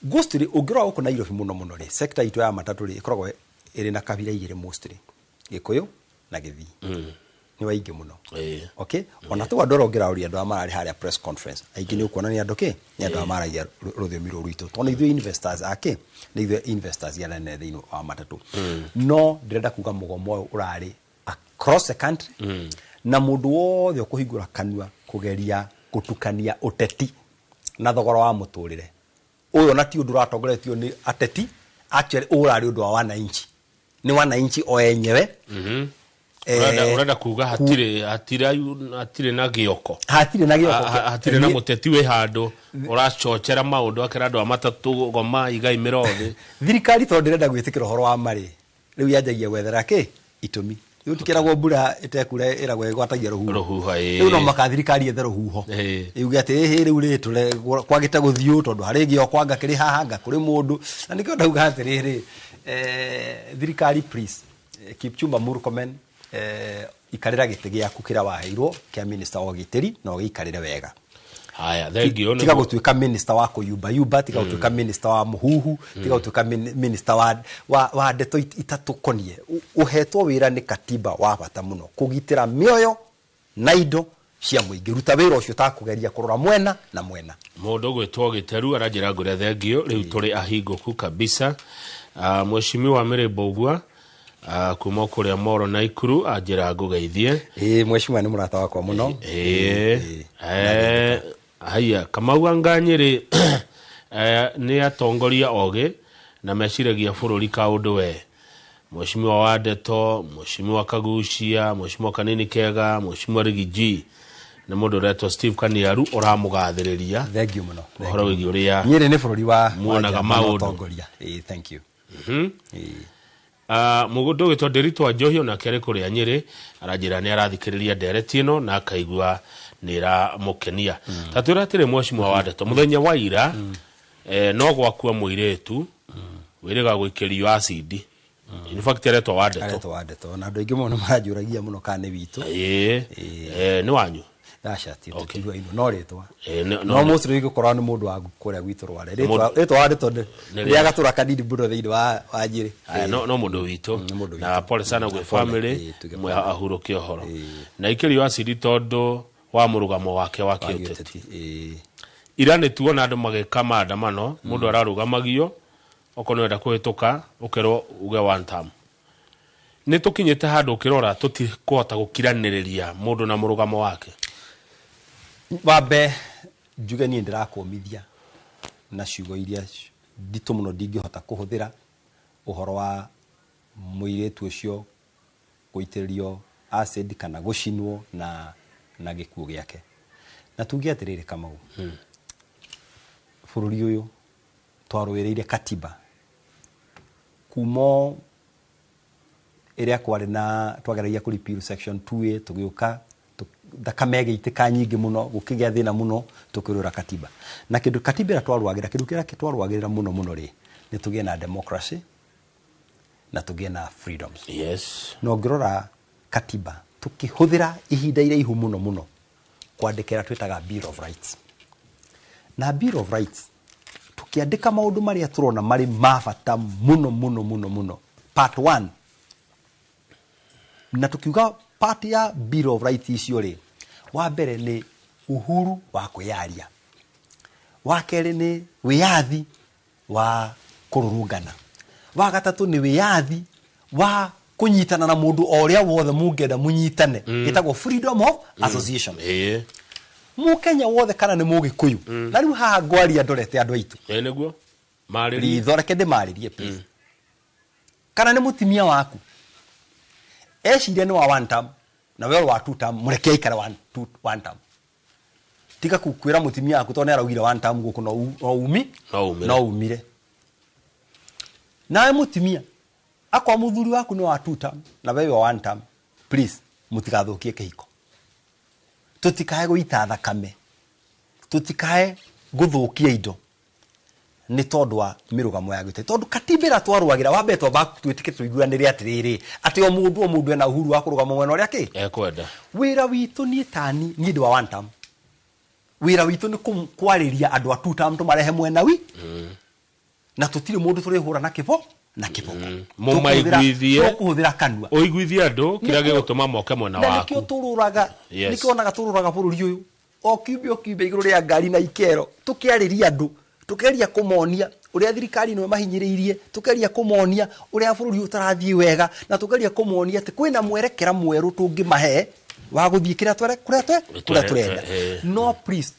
gustri ugirwa uko Nairobi muno ri sector itu ya matatu ri ikoragwo iri na kabira igire mostly Gikuyu na Githii ni waingi muno okay ona tu adoro ngira uri andu amarari haria press conference aingi ni ukuona ni andu ki ni andu amaragia ruthiomi ruitu to ni investors ake ni investors ya nene thino wa matatu no ndirenda kuga mugomo urari across the country na mundu wothe ukuhingura kanua kugeria gutukania uteti na thogora wa muturire uyo na ti undu ratongoretio ni ateti actually urari undu wa wananchi ni wananchi o enyewe urenda kuga hatire na gioko hatire na muteti we handu urachochera maundu akira andu amatatu goma igai mirothe thirikari to ndirenda gwitikira horo wa mari riu yanjagia gwethera ki itumi riu tikiragwo mbura itekure iragwo igwatagia ruhuho riu no makathirikari ethe ruhuho iuge ati riu ri tule kwagite guthiu tondu hari gioko anga kiri haha kuri mundu na nikio ndauga atiriri thirikari please Kipchumba Murkomen ikarira gite giaku kira waheirwo kia minister wa giteri no gikarire wega haya thengio tiga gutuika minister wa kuyumba tiga gutuika minister wa muhuhu tiga gutuika minister wa ndeto itatukonie uhetwo wira ni katiba wa bata muno kugitira mioyo na indo cia muingi ruta wira ucio takugeria kurora mwena na mwena mundu gwitwo Giteru aranjira ngure thengio riu turi ahinguku kabisa mheshimiwa Mirembo Ugwa kuma kuria Moro Nakuru ajira ngugeithie mheshimiwa ni murata wakwa muno haya Kamau Anganyiri ni atongoria oge na meciragia bururi kaundu we mheshimiwa wa Ndeto mheshimiwa Kagucia mheshimiwa Kanini Kega mheshimiwa Rigiji na mundu reto Steve Kaniaru uramugathiriria thank you muno horo wigi uria nyiri ni bururi wa muonaga maundu thank you mugudu gitwa Nderitwa Njohio na kere kuria Nyeri aranjira ni arathikiriria ndereti ino na akaigua nira mukenia tatwira tire mheshimiwa wa Ndeto muthenya wa ira no gwakua muiretu wiriga guikirio acid in fact aretwa wa Ndeto na andu aingi muno maranjuragia muno kana witu ni wanyu Dasha ti tutigwa ino no retwa no mostly gukora ni mundu wa kuria gwitu rware retwa wa Ndeto ri agatura kanini budo thiini wa Nyeri no mundu witu na pole sana gwe family mwe ahuruke horo na ikirio acid tondu wa murugamo wake wa kiuteti irane tuona andu mageka maandamano mundu ararugamagio okono enda kuhituka ukero uge one time ni tukinyete handu ukirora tutikuhota gukiraniriria mundu na murugamo wake babe njuge ni ndirakomithia na ciugo iria nditu muno ndingihota kuhuthira uhoro wa muiretu ucio guitiririo acid kana gucinwo na gikuo giake na tuge atiriri Kamau bururi uyu twarwireire katiba kumo iria kwari na twageragia ku repeal section 2A tugiuka dakamege itika nyingi muno gukigea thina muno tukirura katiba na kindu katiba twarwagira kindu kira kitwarwagirira muno ri ni tugie na democracy na tugie na freedoms. Yes. No ngirora katiba tukihuthira ihinda iraihu muno kwandikira twitaga Bill of Rights. Na Bill of Rights tukiandika maundu maria turona mari mabata muno part 1 na tukiuga part ya Bill of Rights icio ri wa mbere ni uhuru wa kwiyaria, wa keri ni wiyathi wa kururungana, wa gatatu ni wiyathi wa kunyitana na mundu oria wothe mungenda munyitane itagwo freedom of association. Mu Kenya wothe kana ni mugikuyu na riu haha ngwaria ndorete andu aitu neguo mariri ithoreke de maririe please kana ni mutimia waku eciria ni wa one term na wewe wa two term mureke ikara one term tiga kukwira mutimia waku to ne araugire one term guku no umire nawe mutimia akwa muthuri waku ni wa two term na wewe wa one term please mutigathukie kihiko tutikae guita thakame tutikae guthukia indo ni tondu wa mirugamo ya gwite tondu katibira twarwagira wambe to back twitike tuiguanire atiriri ati o mundu ena uhuru wa kurugama mwena uria ki ekwenda wira witu ni tani ni ndu wa one term wira witu ni kwariria andu a two term tumarehe mwena wi na tutire mundu turihura na kibo mumaiguithie kuhuthira kanua oiguithie andu kira gigutuma moke mwena waku nikio tururaga nikionaga tururaga bururi uyu o kiumbe iguru ria ngari na ikero tukiariria andu tukeria kumonia uria thirikari no mahinyiriirie tukeria kumonia uria bururi utarathie wega na tukeria kumonia ati kwina mwerekera mweru tungimahe wa guthie kira twere kuria turenda no please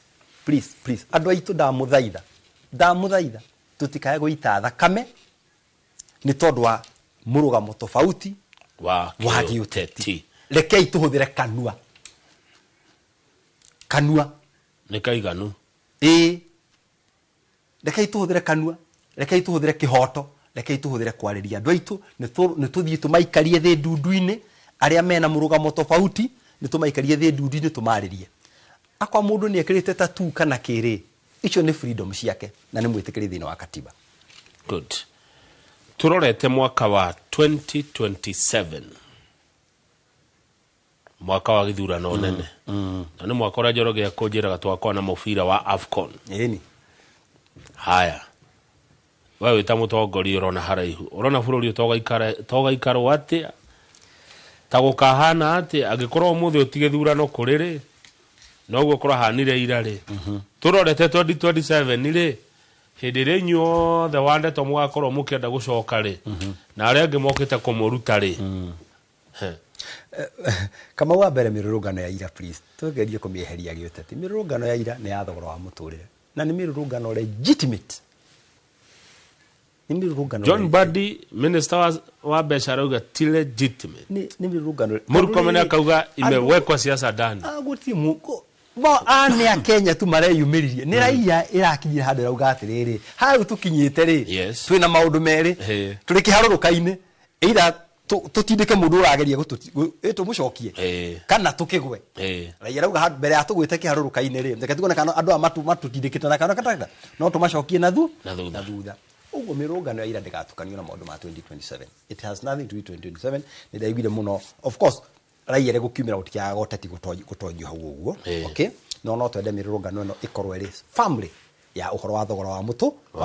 andu aitu ndamuthaitha tutikae guita thakame ni tondu wa murugamo tofauti wa giuteti rekei tuhuthire kanua ni kaiganu rekei tuhuthire kanua rekei tuhuthire kihoto rekei tuhuthire kwariria andu aitu ni tuthie tumaikarie thi ndundu-ini aria mena murugamo tofauti ni tumaikarie thi ndundu-ini tumaririe akwa mundu ni ekirite tatu kana kiri icio ni freedom ciake na ni mwitikiri thina wa katiba. Good. Turorete mwaka wa 2027 mwaka wa githurano nene na ni mwaka uria Njoroge akunjiraga twakwa na mubira wa AFCON haya wewe wita mutongoria urona haraihu urona bururi togaikaro atia tagukahana ati agikorwo umuthi utige thurano kuriri noguo kurahanire irari turorete 2027 ri hindi renyo the wande to mugakorwo mukienda gucoka ri na aria angi mokite kumuruta ri kama wa mbere mirurungano ya ira please tugerie kumieheria giuteti mirurungano ya ira ni ya thogora wa muturire na ni mirurungano legitimate ni mirurungano John Badi minister wa biashara uga ti legitimate ni mirurungano Murkomen akauga imewekwa siasa ndani guti muko ane a Kenya tu mareyumiririe ni raia irakinyira handu rauga atiriri hau tukinyite ri twina maundu meri turi kiharuruka-ini ira tutindike mundu urageria tumucokie kana tukigwe raia rauga mbere ya tugwite kiharuruka-ini ri reke tuone kana andu matutindikite na kana kataga no tumacokie na thutha uguo mirungano ya ira ndigatukanio na maundu ma 2027 it has nothing to do 2027 ni ndaiguire muno of course raia gukiumira gutikiaga goteti gutonjio hau uguo okay no twende mirungano ino ikorwo iri family ya uhoro wa thogora wa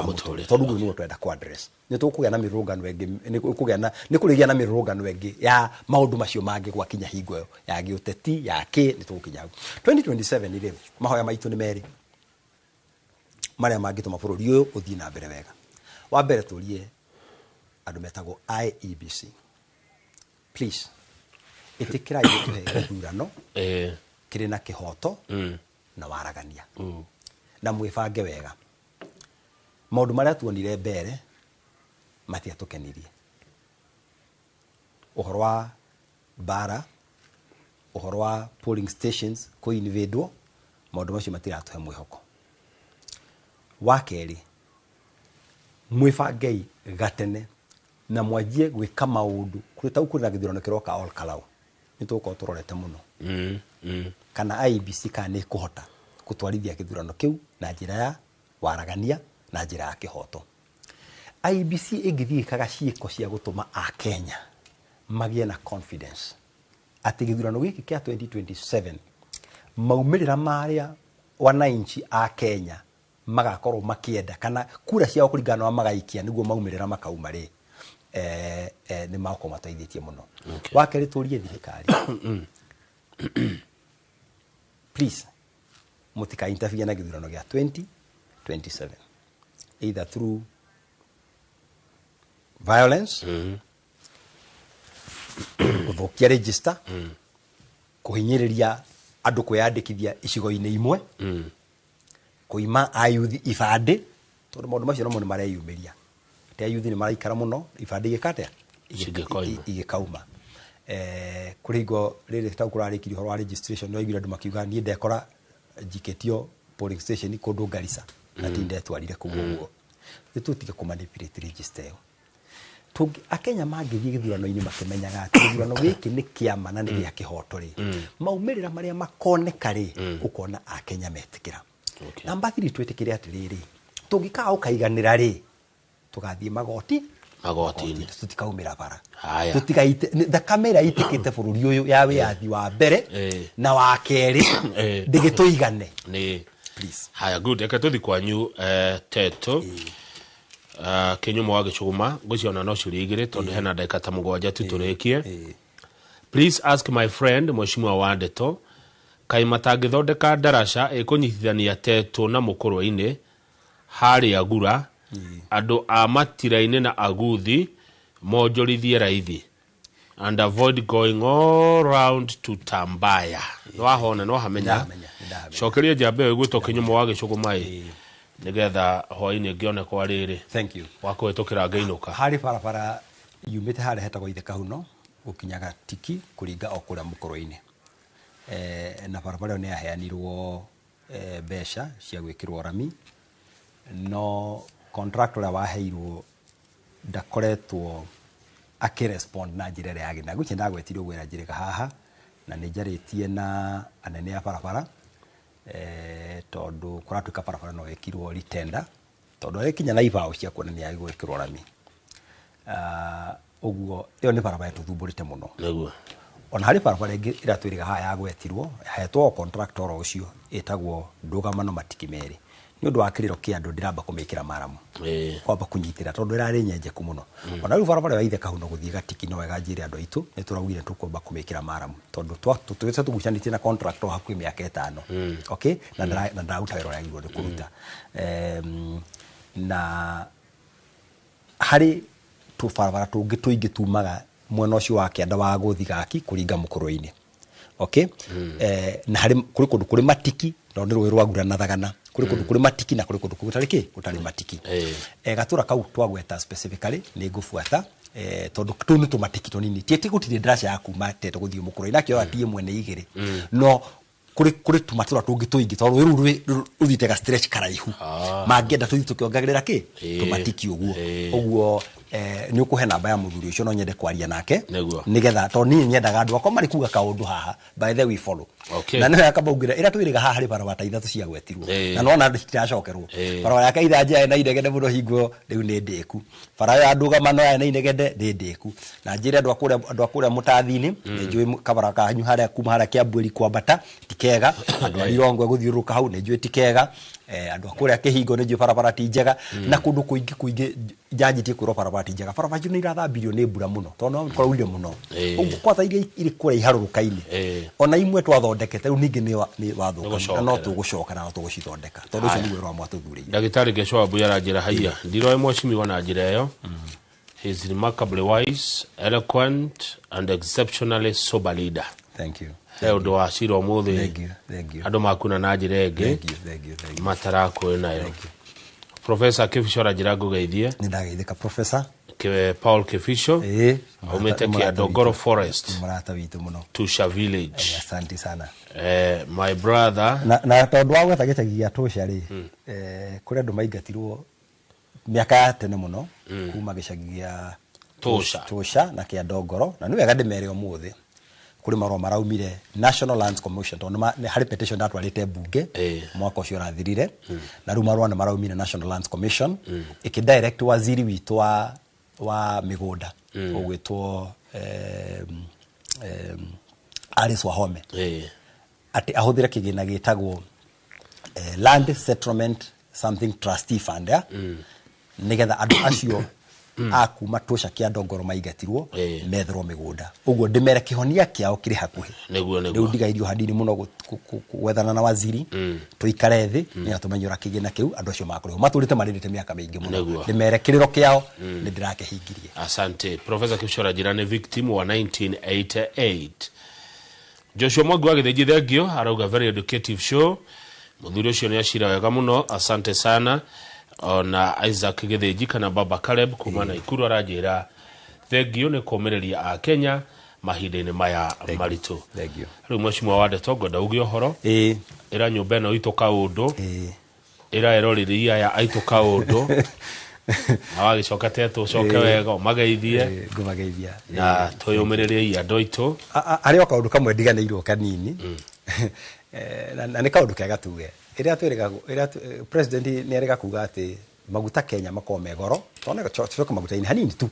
muturire tondu guo niwe twenda ku address ni tukugia na mirungano engi ni kurigia na mirungano engi ya maundu macio mangi gwakinya hingo yo ya giuteti ya ni tukinya 2027 iri mahoya maitu ni meri maria mangituma bururi uyu uthii na mbere wega wa mbere turie andu metagwo IEBC please itikira yetuhe thurano kiri na kihoto na waragania na mwibange wega maundu maria tuonire mbere matiatukenirie uhoro wa bara uhoro wa polling stations kuinvadwo maundu macio matiratuhe mwihoko. Wa keri mwifangei gatene na mwanjie gwika maundu kuri tau kuri na githurano kiroka all kalau nituko turorete muno kana IBC kana ikuhota kutwarithia githurano kiu na njira ya waragania na njira ya kihoto. IBC ingithii kaga ciiko cia gutuma a Kenya magie na confidence ati githurano giki kia 2027 maumirira maria wananchi a Kenya magakorwo makienda kana kura ciao kuringana na magaikia niguo maumirira makauma ri ni mako mateithĩtie muno. Wakeri turie thirikari please mutika intervene na githurano gya 2027 either through violence guthukia register kuhinyiriria andu kwiyandikithia icigo-ini imwe kuima ayuthi ifande tondu maundu macio no mareyumiria te ayuthi ni maraikara muno ifande igikate igikauma kurigo riri tau kurarikiri horo wa registration no igira andu makiuga ni ndekora jiketio polling station kundu Garissa na tinde twarire kuguo tutige kumanipulate register yo tungi Akenya mangithie githurano-ini makimenyaga ati githurano giki ni kiama na ni gya kihoto ri maumirira maria makoneka ri ukona Akenya metikira. Namba 3 twetikire atiriri tungika ukaiganira ri tugathie magoti-ini tutikaumira bara tutigaite the camera itikite bururi uyu ya wiathi wa mbere na wa keri ndigituigane ni please. Haya good ekatuthi kwanyu Teto Kinyumo wa Gicuguma guciona no curi igire tondu hena ndagika ta 7 tu turikie. Please ask my friend Mheshimiwa wa Ndeto kai matangithondeka darasha ikunyithithania Teto na Mukurwa-ini hari agura andu a matira-ini na aguthi monjorithie raithi and avoid going all round to Tambaya. No ahona no hamenya cokeria jambe gwito Kinyumo wa Gicuguma nigetha hoi-ini ngione kwa riri. Thank you wakwetokira ngainuka hari barabara yumite hari hetagwo ithe Kahuno gukinyaga Tiki kuringa okura Mukurwa-ini na barabara ni yaheanirwo besha cia gwikirwo rami no contractor waheirwo ndakoretwo akirespond na njira ria yagina guchi ndagwetirwo gwira njirika haha na nijaritie na anene ya barabara tondu kuratuka barabara no wekirwo retender tondu ekinya na ibao cia kuonania gwikirwo rami uguo iyo ni barabara tuthumbũrĩte muno niguo ona hari barabara ingi iratwiriga haya ya gwetirwo hetwo contractor ucio etagwo Ndugamano Matikimeri ni undu wa kiriro kia andu ndiramba kumikira maramu kwamba kunyitira tondu irari nyenjeku muno ona riu barabara ya ithe Kahuno guthie Gatiki no wega njire andu aitu ni turaugire tukwamba kumikira maramu tondu twatutwete tugucanitie na contractor hakuhi miaka 5 okay na ndauta wero ya iguru kuruta na hari tu barabara tungi tuingi tumaga mwena ucio wa kianda wa guthi Gaki kuringa Mukurwa-ini okay na hari kuri kundu kuri matiki no ni rwe rwagura na thagana kuri kundu kuri matiki na kuri kundu kutariki utari matiki gatura kau twagweta specifically ni ngufuata tondu tunu tumatiki tonini tieti gutire drasha ya kuma Teto guthie Mukurwa-ini nakio atie mwene igire no kuri tumatura tungi tuingi tondu ru uthite ga stretch karaihu mangenda tuthi tukiongagerera ki tumatiki uguo ni ukuhe namba ya muthuri ucio no nyende kwaria nake nigetha to ni nyendaga andu akoma ri kuga kaundu haha by the way follow na no yakabaugira ira twiriga haha ri barabara ithatu cia gwetirwo na no na ndiracokerwo barabara ya kaitha nja na inegede muno hingo riu ni ndiku barabara ya Ndugamano ya na inegede ni ndiku na njire andu akuria Mutathi-ini ni njui kabara kanyu haria kuma haria Kiambweri kwambata tikega andu arirongwe guthiuruka hau ni njui tikega andu akuria Kihingo ni njui barabara ti njega na kundu kuingi janjitie kwiro barabara ti njega barabara ni irathambirio ni mbura muno tondu kwaurire muno kwata iri kura iharuruka-ini ona imwe twathondekete riu ningi ni wathuka no tugucoka na tugucithondeka tondu ucio ni wiro wa mwatuthuriire. Ndagitari Gicwabu yaranjira haiya ndiroe Mheshimiwa na njira iyo. He is remarkably wise, eloquent and exceptionally sober leader. Thank you. Undu wa cira umuthi thank you andu makuna na njira enge thank you matarakwĩ nayo Professor Kifisho rajira gugeithie ni ndageithika professor ke Paul Kifisho umete kia Dogoro Forest murata witu muno Tusha Village. Asante sana my brother na tondu wa gwetha gitagia Tusha ri kuri andu maingatirwo miaka ya tene muno kuma gicagia Tusha na kia Dogoro na ni wega ndimere umuthi kuri marwa maraumire National Lands Commission tondu hari petition datwarite bunge mwaka ucio rathirire na ru marwa maraumire National Lands Commission ikidirect waziri witu wa migunda ugwitwo Alice Wahome ati ahuthire kigina gitagwo Land Settlement Something Trustee Fund nigetha andu acio akuma Tusha kia Dogoro maigatirwo methero migunda uguo ndimere kihonia kiao kiri hakuhi neguo riu ndigairio handini muno gwethana na waziri tuikare thi ni atumenyora kigina kiu andu acio makuriho maturite maririte miaka mingi muno ndimere kiriro kiao ni ndirakehingirie. Asante. Professor Kifisho rajira ni victim wa 1988. Joshua Mwangi agithiji thengio arauga very educative show muthuri ucio ni ashira wega muno. Asante sana. Ona Isaac Githiji kana Baba Caleb kuma na Ikuru arajira thengio ni komereria a Kenya mahinde-ini maya maritu. Thengio. Riu mweshimwa wade togo daugi ohoro ira nyumba ino itu kaundu ira eroriria ya aitu kaundu na wagicoka tetu coke wega mageithie ngumageithia na tuyumirerie andu aitu ari kaundu kamwe ndiganirwo kanini na ni kaundu kega tuge ira president ni arega kuga ati maguta Kenya makome goro tona choka maguta ini hanini tu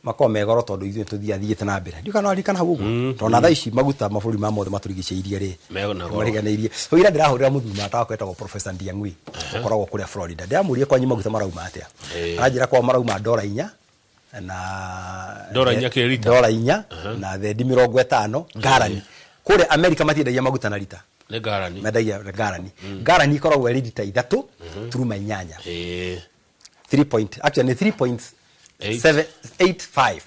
makome goro tondu ithu tuthiathiite na mbere ndio kana arikana hau uguo tona tha ici maguta maburi ma mothe maturigiceirie ri mariganeirie so ira ndirahurira muthuma atakwetagwo Professor Ndiang'wi ukoragwo kuria Florida ndiamurie kwanyu maguta marauma atia aranjira kwa marauma $4 na $4 ke lita $4 na thendi 50 garani kure America matiendagia maguta na lita ne garani medagia garani garani ikoragwo iri lita 3 turuma 8 actually 3.785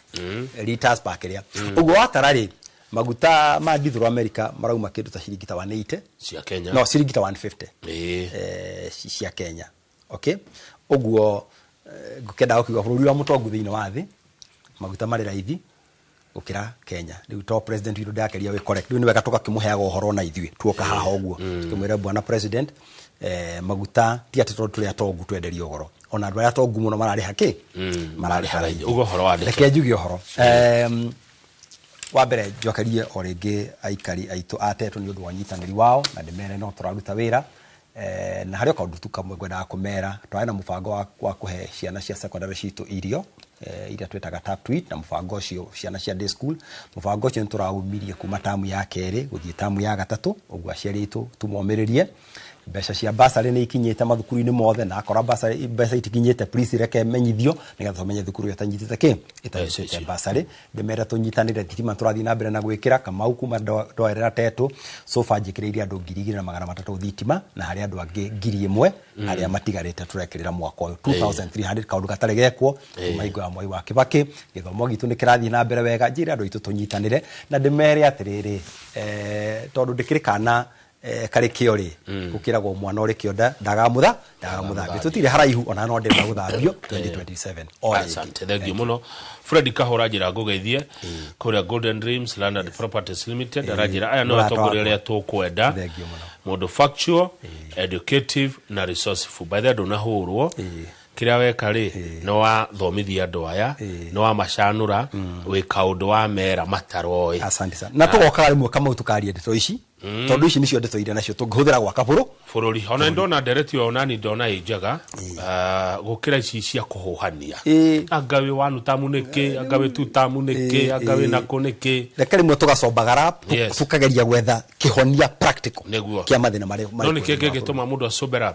liters per kiria ugo atarari maguta ma dithro America marauma kindu ta shilingi ta 180 cia Kenya no shilingi ta 150 cia Kenya okay ugo gukenda ukiwa bururi wa mutongu thiini wa thi maguta mari raithi ukira Kenya riu to president wiru ndakeria we correct riu ni wega tukakimuheaga uhoro na ithui tuoka haha uguo tumwira bwana president maguta ti ati tuli atongu twenderio goro ona andu aya tongu muno marari haki marari haraithi ugo horo wa reke njugi uhoro wa mbere njokerie o ringi aikari aitu atetu ni undu wa nyitaniri wao na ndimere no turaruta wira na hario kaundu tukamwe gwenda kumera twaina mubango wa kuhe ciana cia secondary citu irio ira twetaga tap tweet na mubango cio ciana cia day school mubango cio turaumirie kuma tamu ya keri guthie tamu ya gatatu uguo aciaritu tumomererie mbeca cia basari ni ikinyite mathukuru-ini mothe na akora basari mbeca itikinyite please reke menyithio nigetha tumenye thukuru yatanyitite ki itanyitite basari ndimera tunyitanire thitima turathi na mbere na gwikira Kamau kuma ndoerera tetu so far njikiriria andu 2,300 thitima na hari andu angi 1,000 aria matigarite turekirira mwaka uyu 2,300 kaundu kataregekwo maigo ya mwai wa Kibaki githomo gitu ni kirathi na mbere wega njira andu itu tunyitanire na ndimere atiriri tondu ndikirikana kare kiori ukiragwo mwana uri kionda ndagamutha tutire haraihu ona no ndenda guthambio 2027 asante thengio muno Fred Kahora njira ngugeithie kuria Golden Dreams Landed Properties Limited arajira aya no atongoria tukwenda mundu factual educative na resourceful by the dona hurwo kiria weka ri no wa thomithia andu aya no wa macanura wi kaundu wa mera mataroi asante sana na tugoka rimwe kama tukaria ndeto ici tondu ici nicio ndeto ire nacio tunguhuthira gwa kaburu bururi ona ndona ndereti wa onani ndona ijaga gukira ici cia kuhuhania angawe wanu tamuneke angawe tu tamuneke angawe nakoneke reke rimwe tugacombagara tukageria gwetha kihonia practical kia mathina mari no nikenge gituma mundu asobera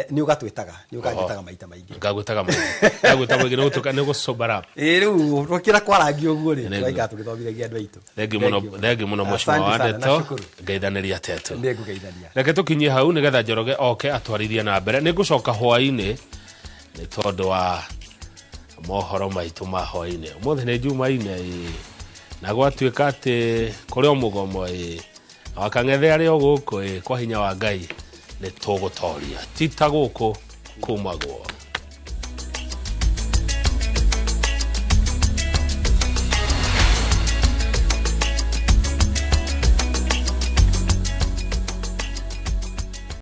ni ugatwitaga ni ugajitaga maita maingi ngagwitaga maingi ngagwitaga gino gutuka ni gusobara riu rukira kwarangi uguo ri twaiga tugithomiragia andu aitu thegi muno mweshimwa wadeto ngeithaniria tetu nigugeithania reke tukinyie hau nigetha Njoroge oke atwarithie na mbere ni gucoka hwaini ni tondu wa mohoro maitu ma hwaini mothe ni Jumaine na gwatuika ati kurio mugomo wakang'ethe ari oguku kwa hinya wa Ngai ni tugutoria tita guku kumagwo.